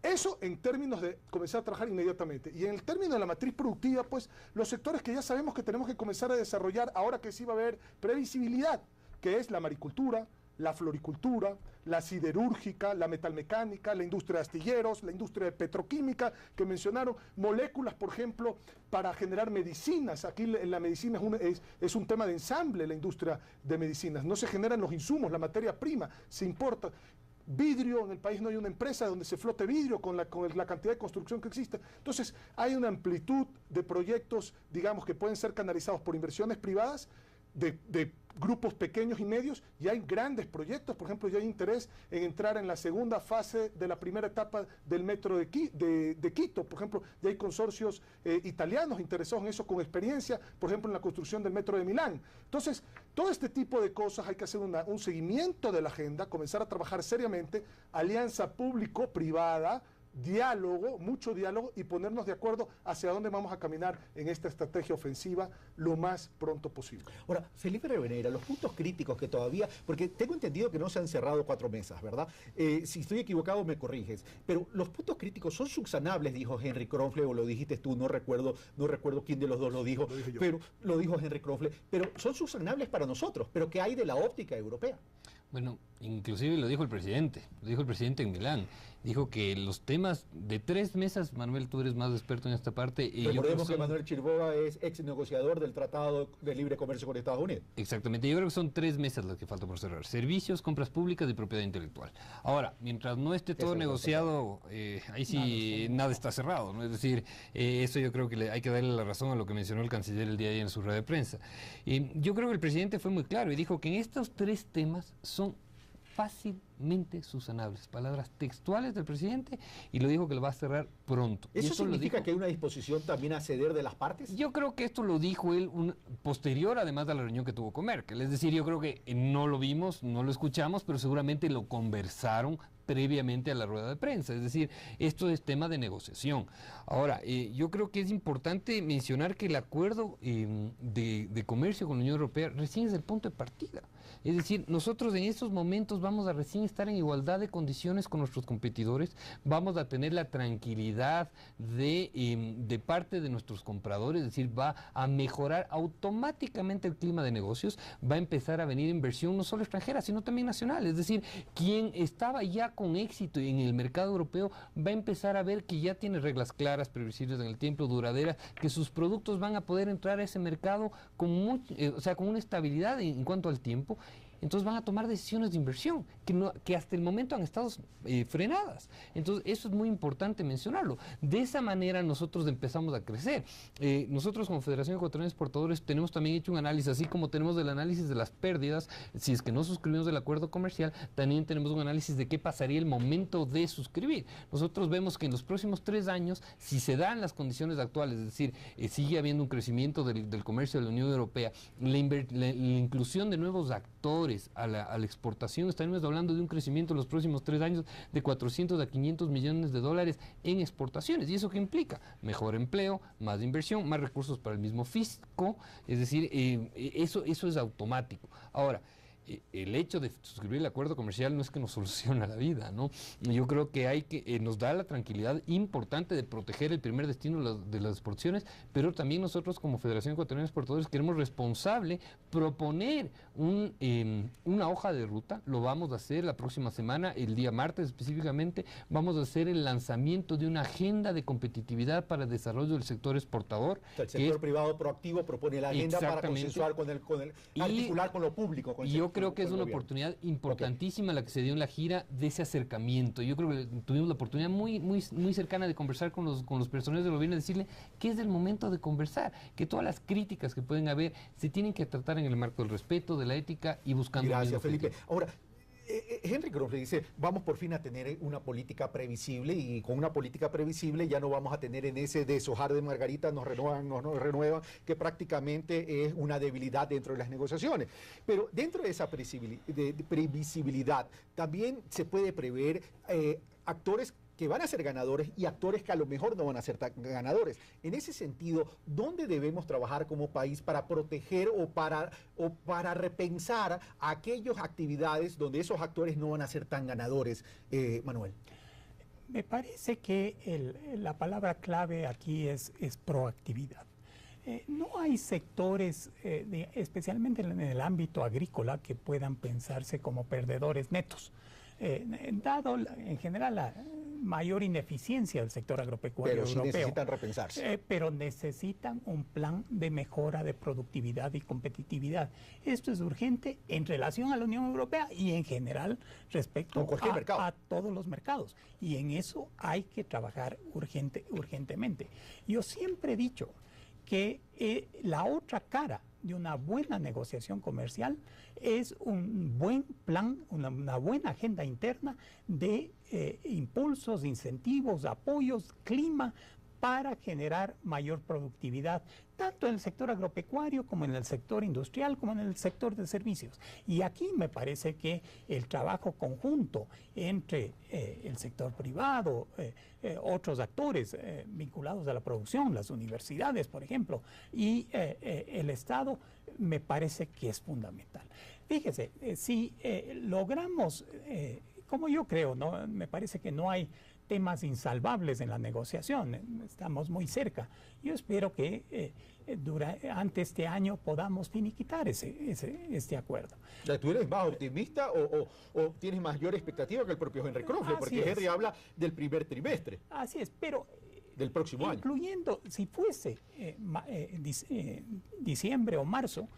Eso en términos de comenzar a trabajar inmediatamente. Y en el término de la matriz productiva, pues los sectores que ya sabemos que tenemos que comenzar a desarrollar ahora que sí va a haber previsibilidad, que es la maricultura, la floricultura, la siderúrgica, la metalmecánica, la industria de astilleros, la industria de petroquímica, que mencionaron, moléculas, por ejemplo, para generar medicinas. Aquí en la medicina es un tema de ensamble, la industria de medicinas. No se generan los insumos, la materia prima, se importa. Vidrio, en el país no hay una empresa donde se flote vidrio con la cantidad de construcción que existe. Entonces, hay una amplitud de proyectos, digamos, que pueden ser canalizados por inversiones privadas, de grupos pequeños y medios, y hay grandes proyectos. Por ejemplo, ya hay interés en entrar en la segunda fase de la primera etapa del metro de Quito. Por ejemplo, ya hay consorcios italianos interesados en eso, con experiencia, por ejemplo, en la construcción del metro de Milán. Entonces, todo este tipo de cosas hay que hacer un seguimiento de la agenda, comenzar a trabajar seriamente, alianza público-privada, diálogo, mucho diálogo, y ponernos de acuerdo hacia dónde vamos a caminar en esta estrategia ofensiva lo más pronto posible. Ahora, Felipe Rivadeneira, los puntos críticos que todavía, porque tengo entendido que no se han cerrado 4 mesas, ¿verdad? Si estoy equivocado me corriges, pero los puntos críticos son subsanables, dijo Henry Kronfle, o lo dijiste tú, no recuerdo quién de los dos lo dijo, pero lo dijo Henry Kronfle, pero son subsanables para nosotros, pero ¿qué hay de la óptica europea? Bueno, inclusive lo dijo el presidente en Milán. Dijo que los temas de 3 mesas, Manuel, tú eres más experto en esta parte. Y recordemos que Manuel Chirboga es ex negociador del Tratado de Libre Comercio con Estados Unidos. Exactamente, yo creo que son 3 mesas las que faltan por cerrar: servicios, compras públicas y propiedad intelectual. Ahora, mientras no esté todo negociado, ahí sí nada está cerrado, ¿no? Es decir, eso yo creo que hay que darle la razón a lo que mencionó el canciller el día de ayer en su rueda de prensa. Yo creo que el presidente fue muy claro y dijo que en estos 3 temas son fácilmente subsanables, palabras textuales del presidente, y lo dijo que lo va a cerrar pronto. ¿Eso significa que hay una disposición también a ceder de las partes? Yo creo que esto lo dijo él posterior, además de la reunión que tuvo con Merkel. Es decir, yo creo que no lo vimos, no lo escuchamos, pero seguramente lo conversaron previamente a la rueda de prensa. Es decir, esto es tema de negociación. Ahora, yo creo que es importante mencionar que el acuerdo de comercio con la Unión Europea recién es el punto de partida. Es decir, nosotros en estos momentos vamos a recién estar en igualdad de condiciones con nuestros competidores, vamos a tener la tranquilidad de parte de nuestros compradores, es decir, va a mejorar automáticamente el clima de negocios, va a empezar a venir inversión no solo extranjera, sino también nacional. Es decir, quien estaba ya con éxito en el mercado europeo va a empezar a ver que ya tiene reglas claras, previsibles en el tiempo, duraderas, que sus productos van a poder entrar a ese mercado con, con una estabilidad en cuanto al tiempo. Entonces van a tomar decisiones de inversión que hasta el momento han estado frenadas. Entonces eso es muy importante mencionarlo. De esa manera nosotros empezamos a crecer. Nosotros como Federación Ecuatoriana de Exportadores tenemos también hecho un análisis, así como tenemos el análisis de las pérdidas, si es que no suscribimos el acuerdo comercial, también tenemos un análisis de qué pasaría el momento de suscribir. Nosotros vemos que en los próximos 3 años, si se dan las condiciones actuales, es decir, sigue habiendo un crecimiento del comercio de la Unión Europea, la inclusión de nuevos actores a la exportación, estaremos hablando de un crecimiento en los próximos 3 años de 400 a 500 millones de dólares en exportaciones. ¿Y eso qué implica? Mejor empleo, más inversión, más recursos para el mismo fisco, es decir, eso es automático. Ahora, el hecho de suscribir el acuerdo comercial no es que nos soluciona la vida, ¿no? Yo creo que nos da la tranquilidad importante de proteger el primer destino de las exportaciones, pero también nosotros como Federación Ecuatoriana de Exportadores queremos responsable proponer una hoja de ruta. Lo vamos a hacer la próxima semana, el día martes específicamente, vamos a hacer el lanzamiento de una agenda de competitividad para el desarrollo del sector exportador. El sector privado proactivo propone la agenda para consensuar articular con lo público. Yo creo que es una oportunidad importantísima la que se dio en la gira de ese acercamiento. Yo creo que tuvimos la oportunidad muy cercana de conversar con los personajes del gobierno y decirle que es el momento de conversar, que todas las críticas que pueden haber se tienen que tratar en el marco del respeto, de la ética y buscando... Gracias, Felipe. Ahora, Henry Crofle dice, vamos por fin a tener una política previsible, y con una política previsible ya no vamos a tener en ese deshojar de margaritas, nos renuevan, que prácticamente es una debilidad dentro de las negociaciones. Pero dentro de esa previsibilidad también se puede prever actores que van a ser ganadores y actores que a lo mejor no van a ser ganadores. En ese sentido, ¿dónde debemos trabajar como país para proteger o para repensar aquellas actividades donde esos actores no van a ser tan ganadores, Manuel? Me parece que la palabra clave aquí es proactividad. No hay sectores, especialmente en el ámbito agrícola, que puedan pensarse como perdedores netos. Dado en general la mayor ineficiencia del sector agropecuario europeo. Pero sí necesitan repensarse. Pero necesitan un plan de mejora de productividad y competitividad. Esto es urgente en relación a la Unión Europea y en general respecto a todos los mercados. Y en eso hay que trabajar urgentemente. Yo siempre he dicho que la otra cara de una buena negociación comercial es un buen plan, una buena agenda interna de impulsos, incentivos, apoyos, clima para generar mayor productividad, tanto en el sector agropecuario como en el sector industrial, como en el sector de servicios. Y aquí me parece que el trabajo conjunto entre el sector privado, otros actores vinculados a la producción, las universidades, por ejemplo, y el Estado, me parece que es fundamental. Fíjese, si logramos, como yo creo, ¿no? Me parece que no hay temas insalvables en la negociación, estamos muy cerca. Yo espero que ante este año podamos finiquitar este acuerdo. ¿Tú eres más optimista o tienes mayor expectativa que el propio Henry Crofle? Porque Henry habla del primer trimestre. Así es, pero del próximo año. Incluyendo, si fuese diciembre o marzo,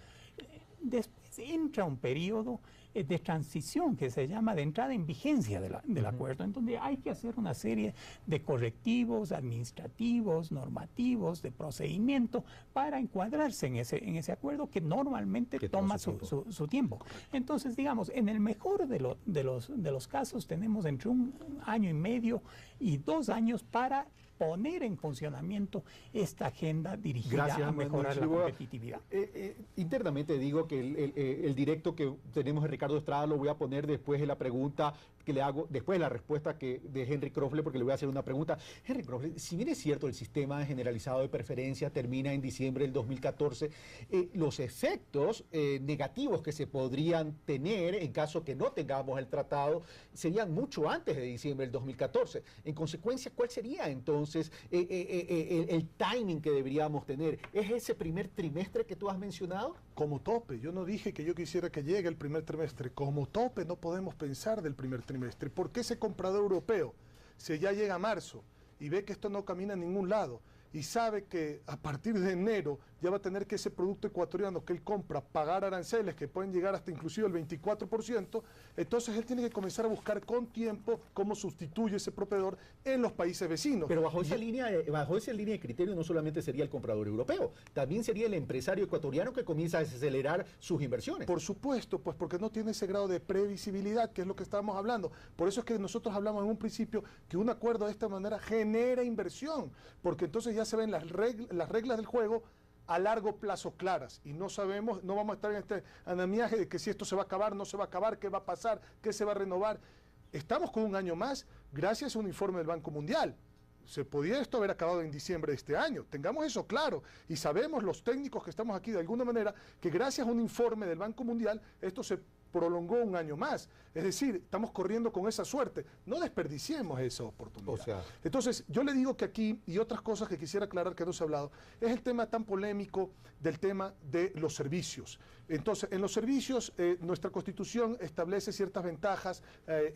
después entra un periodo de transición que se llama de entrada en vigencia del acuerdo, en donde hay que hacer una serie de correctivos administrativos, normativos, de procedimiento para encuadrarse en ese acuerdo que normalmente toma su tiempo. Entonces, digamos, en el mejor de los casos tenemos entre 1 año y medio y 2 años para poner en funcionamiento esta agenda dirigida a mejorar la competitividad. Internamente digo que el directo que tenemos de Ricardo Estrada lo voy a poner después de la pregunta que le hago, después de la respuesta de Henry Crofle, porque le voy a hacer una pregunta. Henry Crofle, si bien es cierto el sistema generalizado de preferencia termina en diciembre del 2014, los efectos negativos que se podrían tener en caso que no tengamos el tratado serían mucho antes de diciembre del 2014. En consecuencia, ¿cuál sería entonces entonces el timing que deberíamos tener? ¿Es ese primer trimestre que tú has mencionado? Como tope, yo no dije que yo quisiera que llegue el primer trimestre. Como tope no podemos pensar del primer trimestre. ¿Por qué ese comprador europeo, si ya llega a marzo y ve que esto no camina a ningún lado y sabe que a partir de enero ya va a tener que ese producto ecuatoriano que él compra pagar aranceles que pueden llegar hasta inclusive el 24%, entonces él tiene que comenzar a buscar con tiempo cómo sustituye ese proveedor en los países vecinos? Pero bajo esa línea de criterio no solamente sería el comprador europeo, también sería el empresario ecuatoriano que comienza a acelerar sus inversiones. Por supuesto, pues porque no tiene ese grado de previsibilidad, que es lo que estábamos hablando. Por eso es que nosotros hablamos en un principio que un acuerdo de esta manera genera inversión, porque entonces ya se ven las reglas del juego a largo plazo claras y no sabemos, no vamos a estar en este andamiaje de que si esto se va a acabar, no se va a acabar, qué va a pasar, qué se va a renovar. Estamos con un año más gracias a un informe del Banco Mundial. Se podía esto haber acabado en diciembre de este año, tengamos eso claro, y sabemos los técnicos que estamos aquí de alguna manera que gracias a un informe del Banco Mundial esto se prolongó un año más. Es decir, estamos corriendo con esa suerte. No desperdiciemos esa oportunidad. Entonces, yo le digo que aquí, y otras cosas que quisiera aclarar que no se ha hablado, es el tema tan polémico del tema de los servicios. Entonces, en los servicios, nuestra Constitución establece ciertas ventajas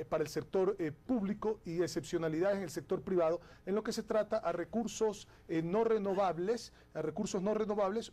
para el sector público y excepcionalidades en el sector privado, en lo que se trata a recursos no renovables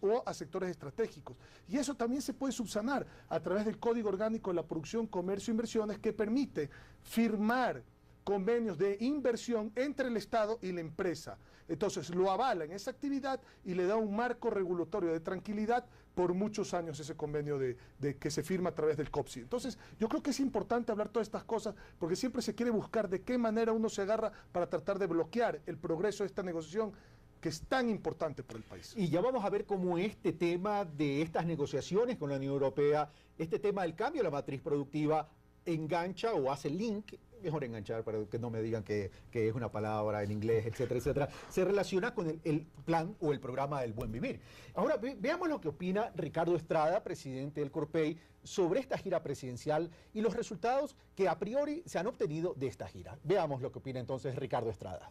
o a sectores estratégicos. Y eso también se puede subsanar a través del Código Orgánico de la Producción, Comercio e Inversiones, que permite firmar convenios de inversión entre el Estado y la empresa. Entonces lo avala en esa actividad y le da un marco regulatorio de tranquilidad por muchos años ese convenio de que se firma a través del COPSI. Entonces yo creo que es importante hablar todas estas cosas porque siempre se quiere buscar de qué manera uno se agarra para tratar de bloquear el progreso de esta negociación que es tan importante para el país. Y ya vamos a ver cómo este tema de estas negociaciones con la Unión Europea, este tema del cambio de la matriz productiva, engancha o hace link, mejor enganchar para que no me digan que es una palabra en inglés, etcétera, etcétera, se relaciona con el plan o el programa del Buen Vivir. Ahora veamos lo que opina Ricardo Estrada, presidente del Corpey, sobre esta gira presidencial y los resultados que a priori se han obtenido de esta gira. Veamos lo que opina entonces Ricardo Estrada.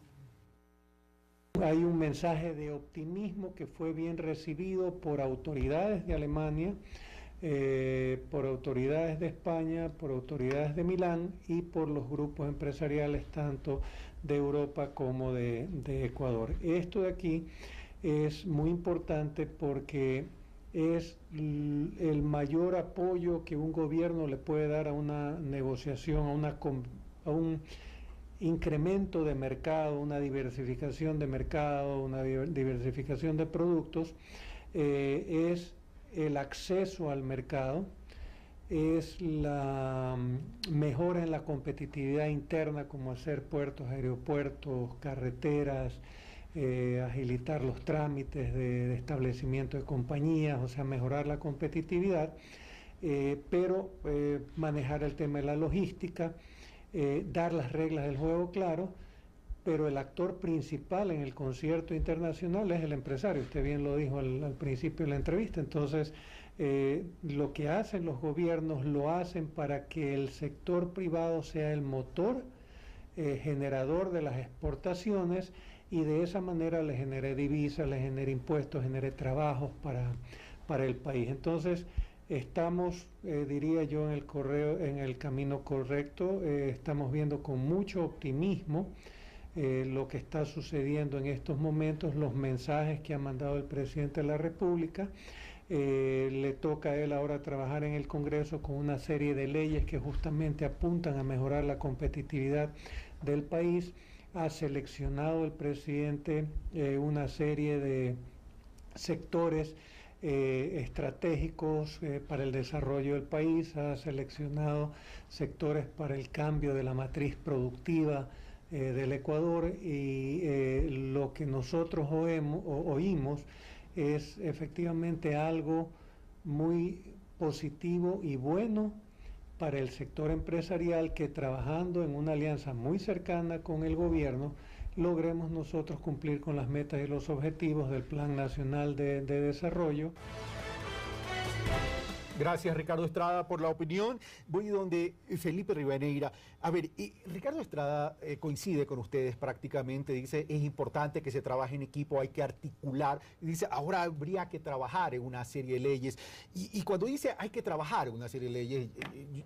Hay un mensaje de optimismo que fue bien recibido por autoridades de Alemania, por autoridades de España, por autoridades de Milán y por los grupos empresariales tanto de Europa como de Ecuador. Esto de aquí es muy importante porque es el mayor apoyo que un gobierno le puede dar a una negociación, a un incremento de mercado, una diversificación de mercado, una diversificación de productos, es el acceso al mercado, es la mejora en la competitividad interna, como hacer puertos, aeropuertos, carreteras, agilitar los trámites de establecimiento de compañías, o sea, mejorar la competitividad, pero manejar el tema de la logística, dar las reglas del juego claro, pero el actor principal en el concierto internacional es el empresario. Usted bien lo dijo al principio de la entrevista. Entonces, lo que hacen los gobiernos lo hacen para que el sector privado sea el motor generador de las exportaciones y de esa manera le genere divisas, le genere impuestos, genere trabajos para el país. Entonces, estamos, diría yo, en el camino correcto. Estamos viendo con mucho optimismo lo que está sucediendo en estos momentos, los mensajes que ha mandado el presidente de la República. Le toca a él ahora trabajar en el Congreso con una serie de leyes que justamente apuntan a mejorar la competitividad del país. Ha seleccionado el presidente una serie de sectores estratégicos para el desarrollo del país, ha seleccionado sectores para el cambio de la matriz productiva del Ecuador y lo que nosotros oímos es efectivamente algo muy positivo y bueno para el sector empresarial, que trabajando en una alianza muy cercana con el gobierno logremos nosotros cumplir con las metas y los objetivos del Plan Nacional de Desarrollo. Gracias, Ricardo Estrada, por la opinión. Voy donde Felipe Rivadeneira. A ver, Ricardo Estrada coincide con ustedes prácticamente, dice, es importante que se trabaje en equipo, hay que articular, y dice, ahora habría que trabajar en una serie de leyes. Y cuando dice hay que trabajar en una serie de leyes,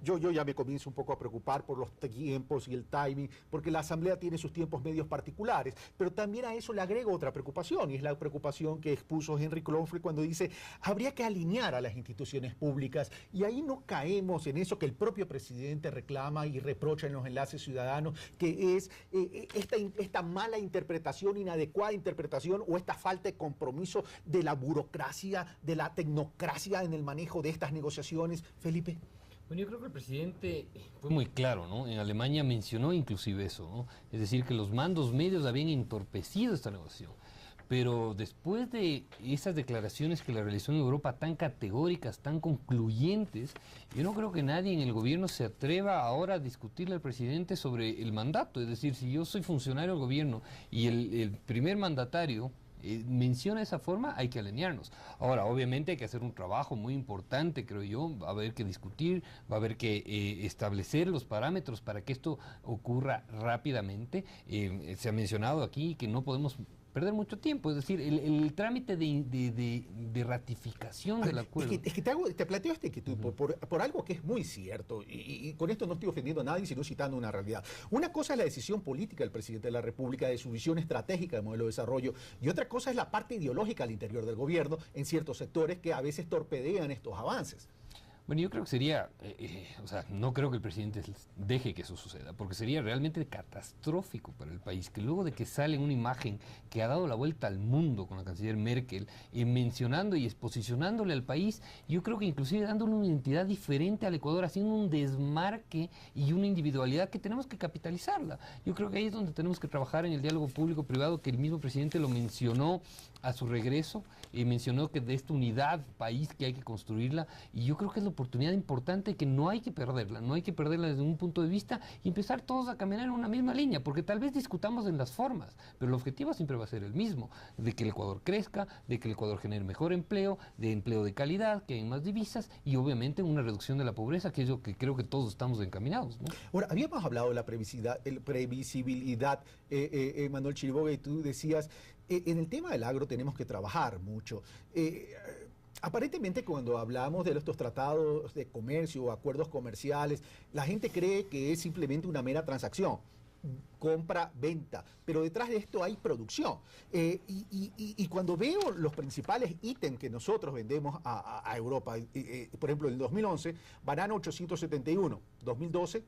yo ya me comienzo un poco a preocupar por los tiempos y el timing, porque la Asamblea tiene sus tiempos medios particulares, pero también a eso le agrego otra preocupación, y es la preocupación que expuso Henry Klonfrey cuando dice, habría que alinear a las instituciones públicas, y ahí no caemos en eso que el propio presidente reclama y reprocha en los enlaces ciudadanos, que es esta mala interpretación, inadecuada interpretación, o esta falta de compromiso de la burocracia, de la tecnocracia en el manejo de estas negociaciones. Felipe. Bueno, yo creo que el presidente fue muy claro, ¿no? En Alemania mencionó inclusive eso, ¿no? Es decir, que los mandos medios habían entorpecido esta negociación. Pero después de esas declaraciones que la realizó en Europa tan categóricas, tan concluyentes, yo no creo que nadie en el gobierno se atreva ahora a discutirle al presidente sobre el mandato. Es decir, si yo soy funcionario del gobierno y el primer mandatario menciona esa forma, hay que alinearnos. Ahora, obviamente hay que hacer un trabajo muy importante, creo yo, va a haber que discutir, va a haber que establecer los parámetros para que esto ocurra rápidamente. Se ha mencionado aquí que no podemos perder mucho tiempo, es decir, el trámite de ratificación del acuerdo. Es que te planteo esta inquietud por algo que es muy cierto, y con esto no estoy ofendiendo a nadie, sino citando una realidad. Una cosa es la decisión política del presidente de la República, de su visión estratégica del modelo de desarrollo, y otra cosa es la parte ideológica al interior del gobierno, en ciertos sectores que a veces torpedean estos avances. Bueno, yo creo que sería, o sea, no creo que el presidente deje que eso suceda, porque sería realmente catastrófico para el país, que luego de que sale una imagen que ha dado la vuelta al mundo con la canciller Merkel, mencionando y exposicionándole al país, yo creo que inclusive dándole una identidad diferente al Ecuador, haciendo un desmarque y una individualidad que tenemos que capitalizarla. Yo creo que ahí es donde tenemos que trabajar en el diálogo público-privado, que el mismo presidente lo mencionó a su regreso, mencionó que de esta unidad país que hay que construirla, y yo creo que es la oportunidad importante que no hay que perderla, desde un punto de vista y empezar todos a caminar en una misma línea, porque tal vez discutamos en las formas, pero el objetivo siempre va a ser el mismo, de que el Ecuador crezca, de que el Ecuador genere mejor empleo, de empleo de calidad, que hay más divisas y obviamente una reducción de la pobreza, que es lo que creo que todos estamos encaminados, ¿no? Ahora, habíamos hablado de la previsibilidad, Manuel Chiriboga, y tú decías, en el tema del agro tenemos que trabajar mucho. Aparentemente cuando hablamos de estos tratados de comercio o acuerdos comerciales, la gente cree que es simplemente una mera transacción, compra-venta, pero detrás de esto hay producción. Y cuando veo los principales ítems que nosotros vendemos a Europa, por ejemplo, en el 2011, banano 871, 2012,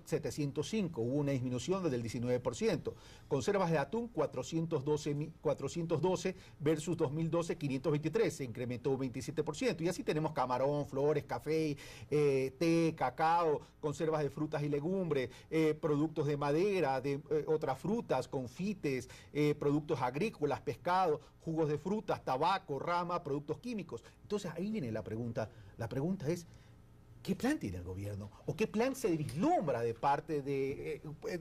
705, hubo una disminución del 19%. Conservas de atún 412 versus 2012 523, se incrementó un 27%. Y así tenemos camarón, flores, café, té, cacao, conservas de frutas y legumbres, productos de madera, de otras frutas, confites, productos agrícolas, pescado, jugos de frutas, tabaco, rama, productos químicos. Entonces ahí viene la pregunta. La pregunta es, ¿qué plan tiene el gobierno? ¿O qué plan se vislumbra de parte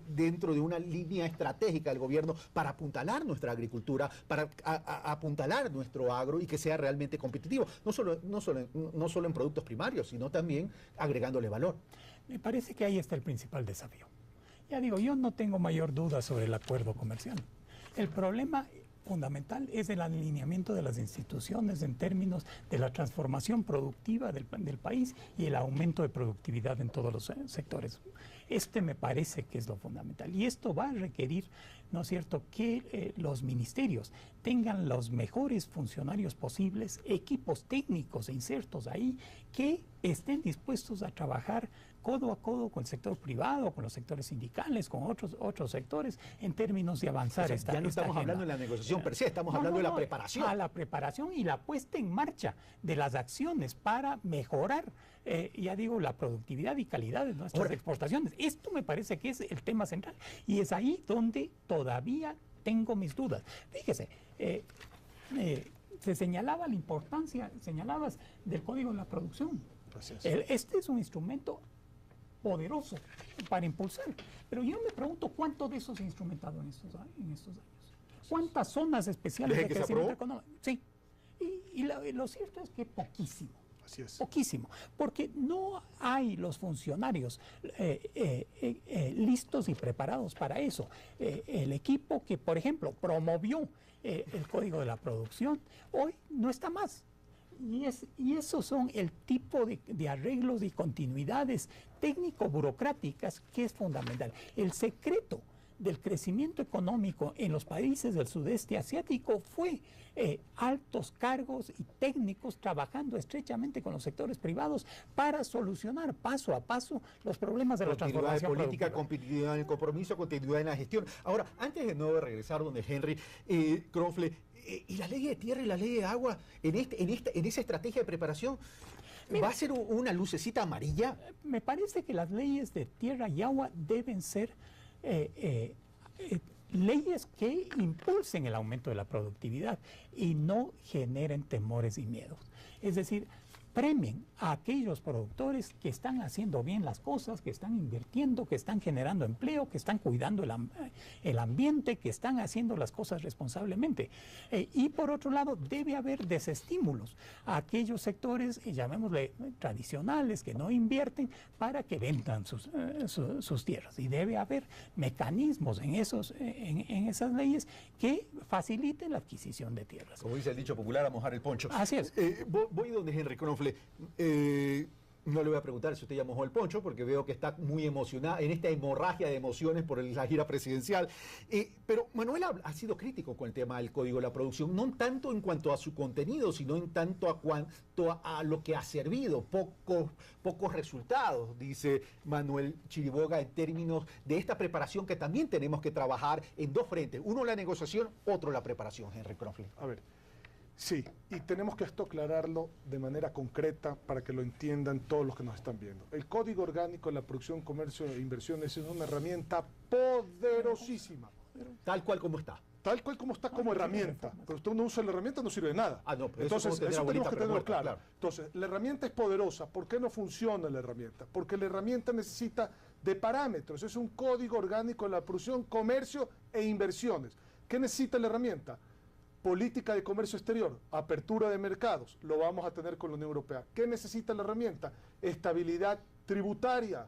dentro de una línea estratégica del gobierno para apuntalar nuestra agricultura, para apuntalar nuestro agro y que sea realmente competitivo? No solo en productos primarios, sino también agregándole valor. Me parece que ahí está el principal desafío. Ya digo, yo no tengo mayor duda sobre el acuerdo comercial. El problema fundamental es el alineamiento de las instituciones en términos de la transformación productiva del país y el aumento de productividad en todos los sectores. Me parece que es lo fundamental. Y esto va a requerir, ¿no es cierto?, que los ministerios tengan los mejores funcionarios posibles, equipos técnicos insertos ahí, que estén dispuestos a trabajar codo a codo con el sector privado, con los sectores sindicales, con otros sectores, en términos de avanzar. O sea, ya no estamos hablando de la negociación per se, estamos hablando de la preparación. A la preparación y la puesta en marcha de las acciones para mejorar, ya digo, la productividad y calidad de nuestras exportaciones. Esto me parece que es el tema central y es ahí donde todavía tengo mis dudas. Fíjese, se señalaba la importancia, señalabas del Código de la Producción. Este es un instrumento poderoso para impulsar, pero yo me pregunto cuánto de eso se ha instrumentado en estos años. ¿Cuántas zonas especiales de crecimiento económico? Sí, y lo cierto es que poquísimo. Así es. Poquísimo, porque no hay los funcionarios listos y preparados para eso. El equipo que, por ejemplo, promovió el Código de la Producción, hoy no está más. Y esos son el tipo de arreglos y continuidades técnico-burocráticas que es fundamental. El secreto del crecimiento económico en los países del sudeste asiático fue altos cargos y técnicos trabajando estrechamente con los sectores privados para solucionar paso a paso los problemas de la transformación política, productiva. competitividad en el compromiso, continuidad en la gestión. Ahora, antes de nuevo regresar donde Henry Krofle, y la ley de tierra y la ley de agua, en esa estrategia de preparación, ¿va a ser una lucecita amarilla? Me parece que las leyes de tierra y agua deben ser leyes que impulsen el aumento de la productividad y no generen temores y miedos. Es decir, premien a aquellos productores que están haciendo bien las cosas, que están invirtiendo, que están generando empleo, que están cuidando el ambiente, que están haciendo las cosas responsablemente. Y por otro lado, debe haber desestímulos a aquellos sectores, llamémosle tradicionales, que no invierten para que vendan sus tierras. Y debe haber mecanismos en esas leyes que faciliten la adquisición de tierras. Como dice el dicho popular, a mojar el poncho. Así es. Voy donde Henry Krofle. No le voy a preguntar si usted ya mojó el poncho, porque veo que está muy emocionada en esta hemorragia de emociones por la gira presidencial. Pero Manuel ha sido crítico con el tema del Código de la Producción, no tanto en cuanto a su contenido, sino en tanto a cuanto a lo que ha servido. Pocos resultados, dice Manuel Chiriboga, en términos de esta preparación que también tenemos que trabajar en dos frentes. Uno la negociación, otro la preparación, Henry Krofle. A ver. Sí, y tenemos que esto aclararlo de manera concreta para que lo entiendan todos los que nos están viendo. El Código Orgánico de la Producción, Comercio e Inversiones es una herramienta poderosísima. Tal cual como está. Tal cual como está como herramienta. Pero usted no usa la herramienta, no sirve de nada. No, pero entonces, eso tenemos que tenerlo claro. Claro. Entonces, la herramienta es poderosa. ¿Por qué no funciona la herramienta? Porque la herramienta necesita de parámetros. Es un Código Orgánico de la Producción, Comercio e Inversiones. ¿Qué necesita la herramienta? Política de comercio exterior, apertura de mercados, lo vamos a tener con la Unión Europea. ¿Qué necesita la herramienta? Estabilidad tributaria.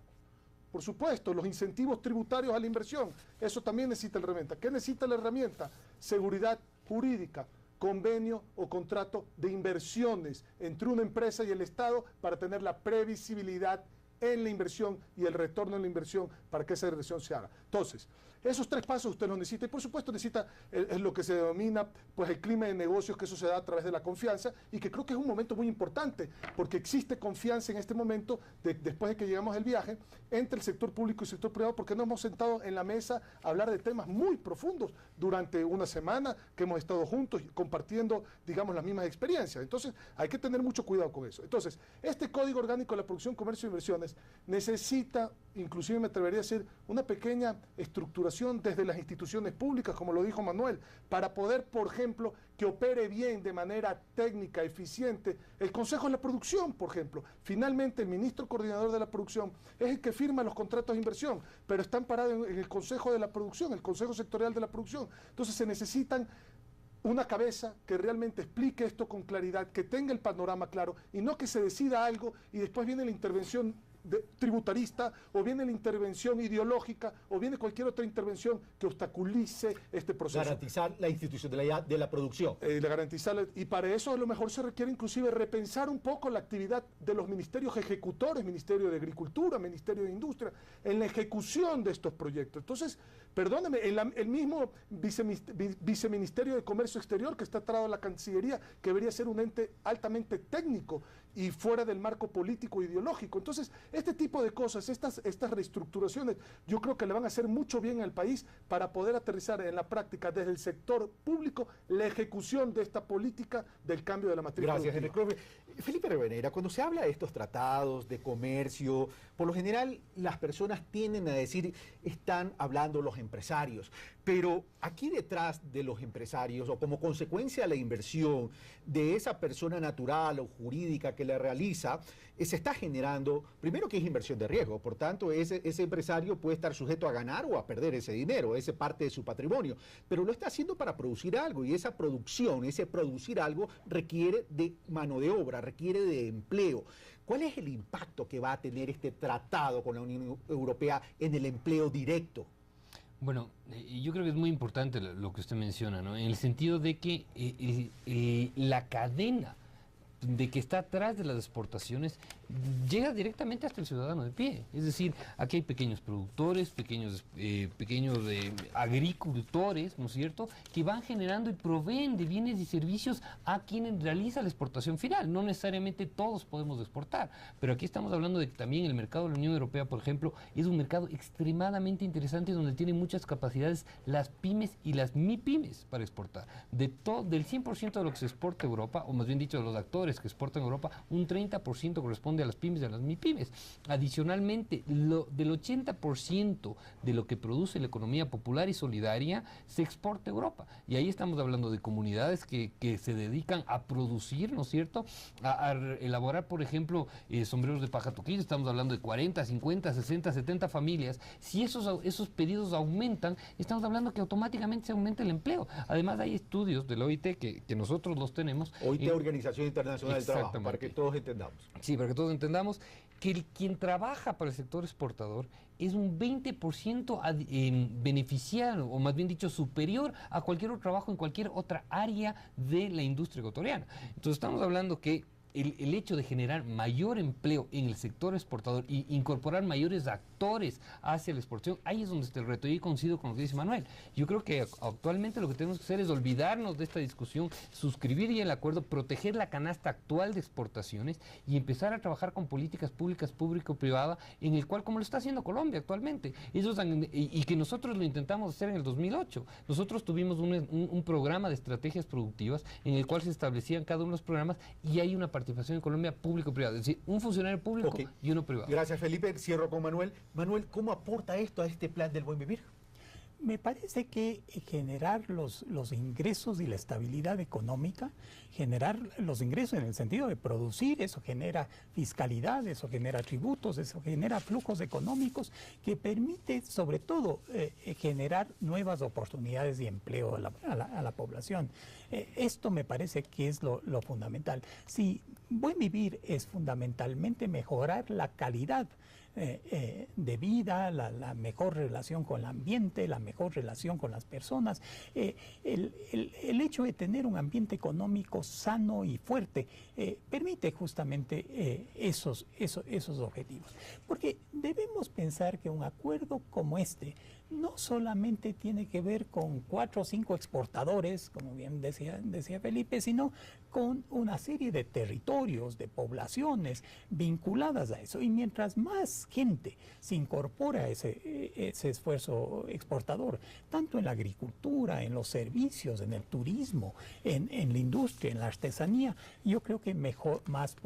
Por supuesto, los incentivos tributarios a la inversión, eso también necesita la herramienta. ¿Qué necesita la herramienta? Seguridad jurídica, convenio o contrato de inversiones entre una empresa y el Estado para tener la previsibilidad en la inversión y el retorno en la inversión para que esa inversión se haga. Entonces, esos tres pasos usted los necesita y por supuesto necesita lo que se denomina pues el clima de negocios, que eso se da a través de la confianza y que creo que es un momento muy importante porque existe confianza en este momento después de que llegamos del viaje entre el sector público y el sector privado porque nos hemos sentado en la mesa a hablar de temas muy profundos durante una semana que hemos estado juntos compartiendo digamos las mismas experiencias. Entonces hay que tener mucho cuidado con eso. Entonces este Código Orgánico de la Producción, Comercio e Inversiones necesita, inclusive me atrevería a decir, una pequeña estructuración desde las instituciones públicas, como lo dijo Manuel, para poder, por ejemplo, que opere bien de manera técnica, eficiente, el Consejo de la Producción, por ejemplo. Finalmente, el ministro coordinador de la producción es el que firma los contratos de inversión, pero están parados en el Consejo de la Producción, el Consejo Sectorial de la Producción. Entonces se necesitan una cabeza que realmente explique esto con claridad, que tenga el panorama claro y no que se decida algo y después viene la intervención tributarista o viene la intervención ideológica o viene cualquier otra intervención que obstaculice este proceso. Garantizar la institucionalidad de la producción. Y para eso a lo mejor se requiere inclusive repensar un poco la actividad de los ministerios ejecutores, Ministerio de Agricultura, Ministerio de Industria, en la ejecución de estos proyectos. Entonces, perdóneme, el mismo Viceministerio de Comercio Exterior que está atrás de la Cancillería, que debería ser un ente altamente técnico y fuera del marco político e ideológico. Entonces, este tipo de cosas, estas reestructuraciones, yo creo que le van a hacer mucho bien al país para poder aterrizar en la práctica desde el sector público la ejecución de esta política del cambio de la matriz productiva. Henry Krofle. Felipe Rivadeneira, cuando se habla de estos tratados de comercio, por lo general las personas tienden a decir, están hablando los empresarios, pero aquí detrás de los empresarios o como consecuencia de la inversión de esa persona natural o jurídica que la realiza, se está generando, primero, primero que es inversión de riesgo, por tanto ese empresario puede estar sujeto a ganar o a perder ese dinero, ese parte de su patrimonio, pero lo está haciendo para producir algo y esa producción, ese producir algo requiere de mano de obra, requiere de empleo. ¿Cuál es el impacto que va a tener este tratado con la Unión Europea en el empleo directo? Bueno, yo creo que es muy importante lo que usted menciona, ¿no? En el sentido de que la cadena de que está atrás de las exportaciones llega directamente hasta el ciudadano de pie. Es decir, aquí hay pequeños productores, pequeños agricultores, ¿no es cierto?, que van generando y proveen de bienes y servicios a quienes realiza la exportación final. No necesariamente todos podemos exportar, pero aquí estamos hablando de que también el mercado de la Unión Europea, por ejemplo, es un mercado extremadamente interesante donde tienen muchas capacidades las pymes y las MIPYMES para exportar. Del 100% de lo que se exporta a Europa, o más bien dicho, de los actores que exportan a Europa, un 30% corresponde a las pymes y a las MIPYMES. Adicionalmente, del 80% de lo que produce la economía popular y solidaria se exporta a Europa. Y ahí estamos hablando de comunidades que se dedican a producir, ¿no es cierto?, a elaborar, por ejemplo, sombreros de paja toquilla. Estamos hablando de 40, 50, 60, 70 familias. Si esos pedidos aumentan, estamos hablando que automáticamente se aumenta el empleo. Además, hay estudios de la OIT que nosotros los tenemos. OIT, Organización Internacional del Trabajo, para que todos entendamos. Sí, para que todos entendamos que quien trabaja para el sector exportador es un 20% beneficiado, o más bien dicho, superior a cualquier otro trabajo en cualquier otra área de la industria ecuatoriana. Entonces estamos hablando que el hecho de generar mayor empleo en el sector exportador e incorporar mayores actores hacia la exportación, ahí es donde está el reto. Y coincido con lo que dice Manuel. Yo creo que actualmente lo que tenemos que hacer es olvidarnos de esta discusión, suscribir ya el acuerdo, proteger la canasta actual de exportaciones y empezar a trabajar con políticas públicas, público-privada, en el cual, como lo está haciendo Colombia actualmente, y que nosotros lo intentamos hacer en el 2008. Nosotros tuvimos un programa de estrategias productivas en el cual se establecían cada uno de los programas y hay una participación en Colombia público-privado, es decir, un funcionario público y uno privado. Gracias, Felipe. Cierro con Manuel. Manuel, ¿cómo aporta esto a este plan del buen vivir? Me parece que generar los ingresos y la estabilidad económica, generar los ingresos en el sentido de producir, eso genera fiscalidad, eso genera tributos, eso genera flujos económicos que permite sobre todo generar nuevas oportunidades de empleo a la población. Esto me parece que es lo fundamental. Si buen vivir es fundamentalmente mejorar la calidad de vida, la mejor relación con el ambiente, la mejor relación con las personas. El hecho de tener un ambiente económico sano y fuerte permite justamente esos objetivos. Porque debemos pensar que un acuerdo como este no solamente tiene que ver con 4 o 5 exportadores, como bien decía Felipe, sino con una serie de territorios, de poblaciones vinculadas a eso. Y mientras más gente se incorpora a ese esfuerzo exportador, tanto en la agricultura, en los servicios, en el turismo, en la industria, en la artesanía, yo creo que más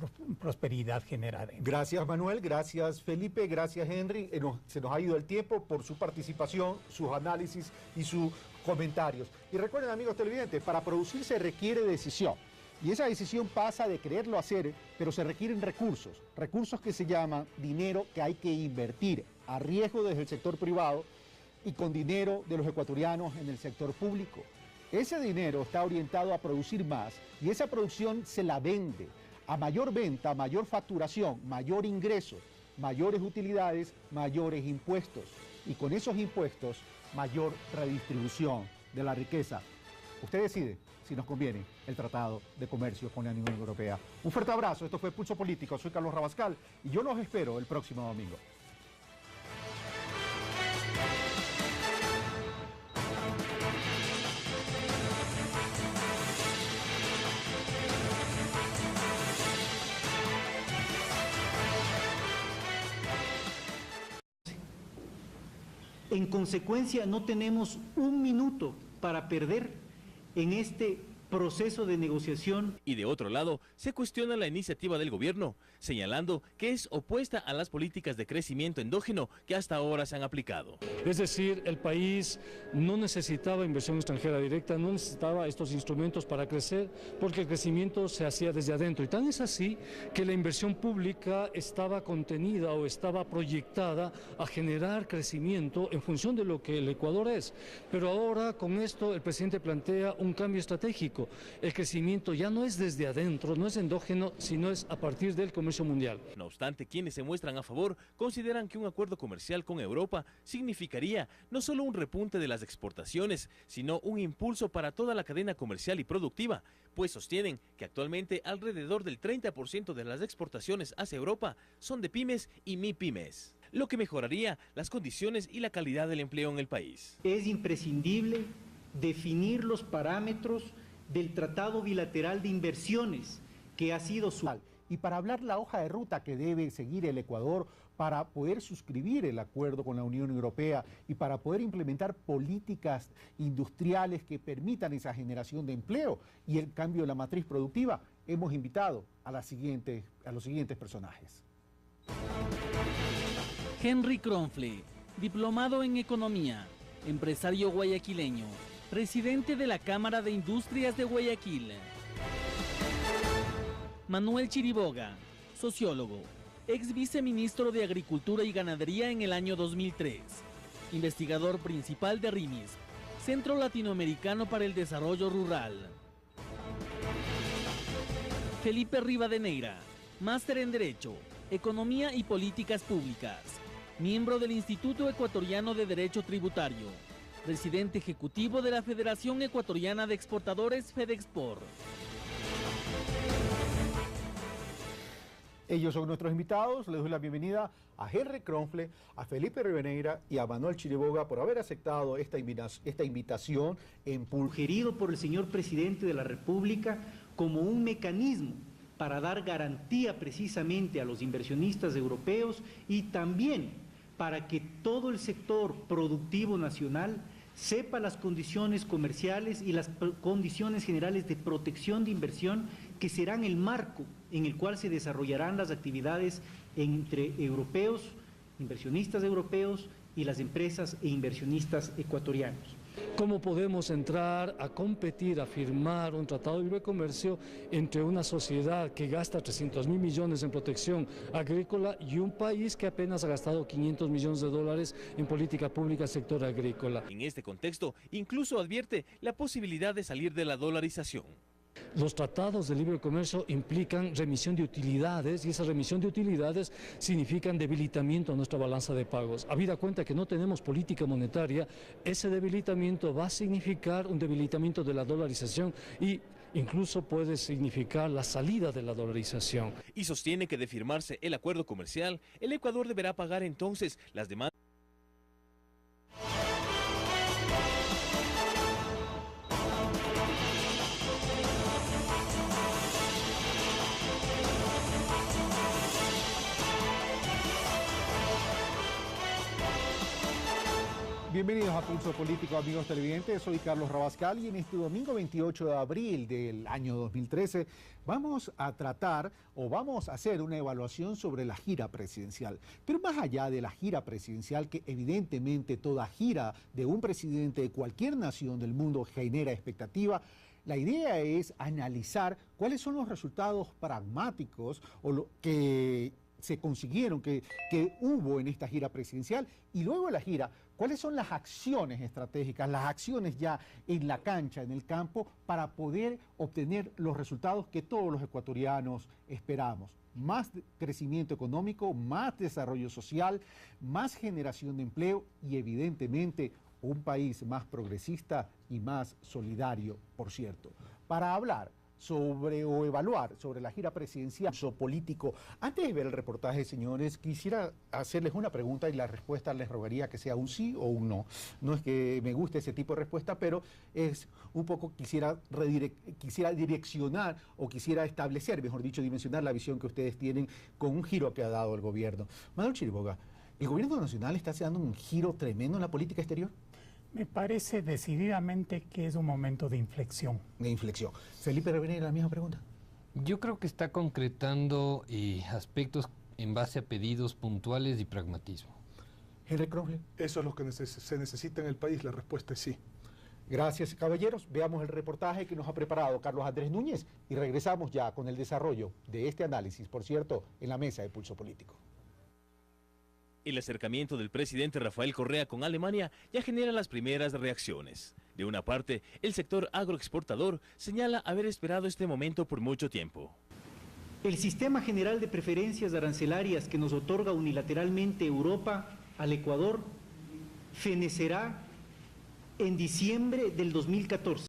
prosperidad generaremos. Gracias, Manuel. Gracias, Felipe. Gracias, Henry. Se nos ha ido el tiempo por su participación, sus análisis y sus comentarios. Y recuerden, amigos televidentes, para producir se requiere decisión. Y esa decisión pasa de quererlo hacer, pero se requieren recursos. Recursos que se llaman dinero que hay que invertir a riesgo desde el sector privado y con dinero de los ecuatorianos en el sector público. Ese dinero está orientado a producir más y esa producción se la vende. A mayor venta, mayor facturación, mayor ingreso, mayores utilidades, mayores impuestos. Y con esos impuestos, mayor redistribución de la riqueza. Usted decide si nos conviene el Tratado de Comercio con la Unión Europea. Un fuerte abrazo. Esto fue Pulso Político. Soy Carlos Rabascal y yo los espero el próximo domingo. En consecuencia, no tenemos un minuto para perder en este proceso de negociación. Y de otro lado, se cuestiona la iniciativa del gobierno, señalando que es opuesta a las políticas de crecimiento endógeno que hasta ahora se han aplicado. Es decir, el país no necesitaba inversión extranjera directa, no necesitaba estos instrumentos para crecer, porque el crecimiento se hacía desde adentro. Y tan es así que la inversión pública estaba contenida o estaba proyectada a generar crecimiento en función de lo que el Ecuador es. Pero ahora con esto el presidente plantea un cambio estratégico. El crecimiento ya no es desde adentro, no es endógeno, sino es a partir del comercio mundial. No obstante, quienes se muestran a favor consideran que un acuerdo comercial con Europa significaría no solo un repunte de las exportaciones, sino un impulso para toda la cadena comercial y productiva, pues sostienen que actualmente alrededor del 30% de las exportaciones hacia Europa son de pymes y MIPYMES, lo que mejoraría las condiciones y la calidad del empleo en el país. Es imprescindible definir los parámetros del Tratado Bilateral de Inversiones que ha sido su... Y para hablar la hoja de ruta que debe seguir el Ecuador para poder suscribir el acuerdo con la Unión Europea y para poder implementar políticas industriales que permitan esa generación de empleo y el cambio de la matriz productiva, hemos invitado a los siguientes personajes. Henry Kronfle, diplomado en Economía, empresario guayaquileño, presidente de la Cámara de Industrias de Guayaquil. Manuel Chiriboga, sociólogo, ex viceministro de Agricultura y Ganadería en el año 2003, investigador principal de RIMIS, Centro Latinoamericano para el Desarrollo Rural. Felipe Rivadeneira, máster en Derecho, Economía y Políticas Públicas, miembro del Instituto Ecuatoriano de Derecho Tributario, presidente ejecutivo de la Federación Ecuatoriana de Exportadores FEDEXPOR. Ellos son nuestros invitados. Les doy la bienvenida a Henry Kronfle, a Felipe Rivadeneira y a Manuel Chiriboga por haber aceptado esta invitación sugerido por el señor presidente de la República como un mecanismo para dar garantía precisamente a los inversionistas europeos y también para que todo el sector productivo nacional sepa las condiciones comerciales y las condiciones generales de protección de inversión que serán el marco en el cual se desarrollarán las actividades entre europeos, inversionistas europeos y las empresas e inversionistas ecuatorianos. ¿Cómo podemos entrar a competir, a firmar un tratado de libre comercio entre una sociedad que gasta 300.000 millones en protección agrícola y un país que apenas ha gastado 500 millones de dólares en política pública sector agrícola? En este contexto, incluso advierte la posibilidad de salir de la dolarización. Los tratados de libre comercio implican remisión de utilidades y esa remisión de utilidades significan debilitamiento a nuestra balanza de pagos. Habida cuenta que no tenemos política monetaria, ese debilitamiento va a significar un debilitamiento de la dolarización y incluso puede significar la salida de la dolarización. Y sostiene que de firmarse el acuerdo comercial, el Ecuador deberá pagar entonces las demandas. Bienvenidos a Pulso Político, amigos televidentes. Soy Carlos Rabascal y en este domingo 28 de abril del año 2013 vamos a tratar o vamos a hacer una evaluación sobre la gira presidencial. Pero más allá de la gira presidencial, que evidentemente toda gira de un presidente de cualquier nación del mundo genera expectativa, la idea es analizar cuáles son los resultados pragmáticos o lo que se consiguieron, que hubo en esta gira presidencial, y luego de la gira, cuáles son las acciones estratégicas, las acciones ya en la cancha, en el campo, para poder obtener los resultados que todos los ecuatorianos esperamos. Más crecimiento económico, más desarrollo social, más generación de empleo y evidentemente un país más progresista y más solidario, por cierto. Para hablar sobre o evaluar sobre la gira presidencial político. Antes de ver el reportaje, señores, quisiera hacerles una pregunta y la respuesta les rogaría que sea un sí o un no. No es que me guste ese tipo de respuesta, pero es un poco quisiera direccionar o quisiera establecer, mejor dicho, dimensionar la visión que ustedes tienen con un giro que ha dado el gobierno. Manuel Chiriboga, ¿el gobierno nacional está dando un giro tremendo en la política exterior? Me parece decididamente que es un momento de inflexión. De inflexión. Felipe Rivadeneira, la misma pregunta. Yo creo que está concretando aspectos en base a pedidos puntuales y pragmatismo. Henry Kronsle. Eso es lo que se necesita en el país, la respuesta es sí. Gracias, caballeros. Veamos el reportaje que nos ha preparado Carlos Andrés Núñez y regresamos ya con el desarrollo de este análisis, por cierto, en la mesa de Pulso Político. El acercamiento del presidente Rafael Correa con Alemania ya genera las primeras reacciones. De una parte, el sector agroexportador señala haber esperado este momento por mucho tiempo. El sistema general de preferencias arancelarias que nos otorga unilateralmente Europa al Ecuador fenecerá en diciembre del 2014.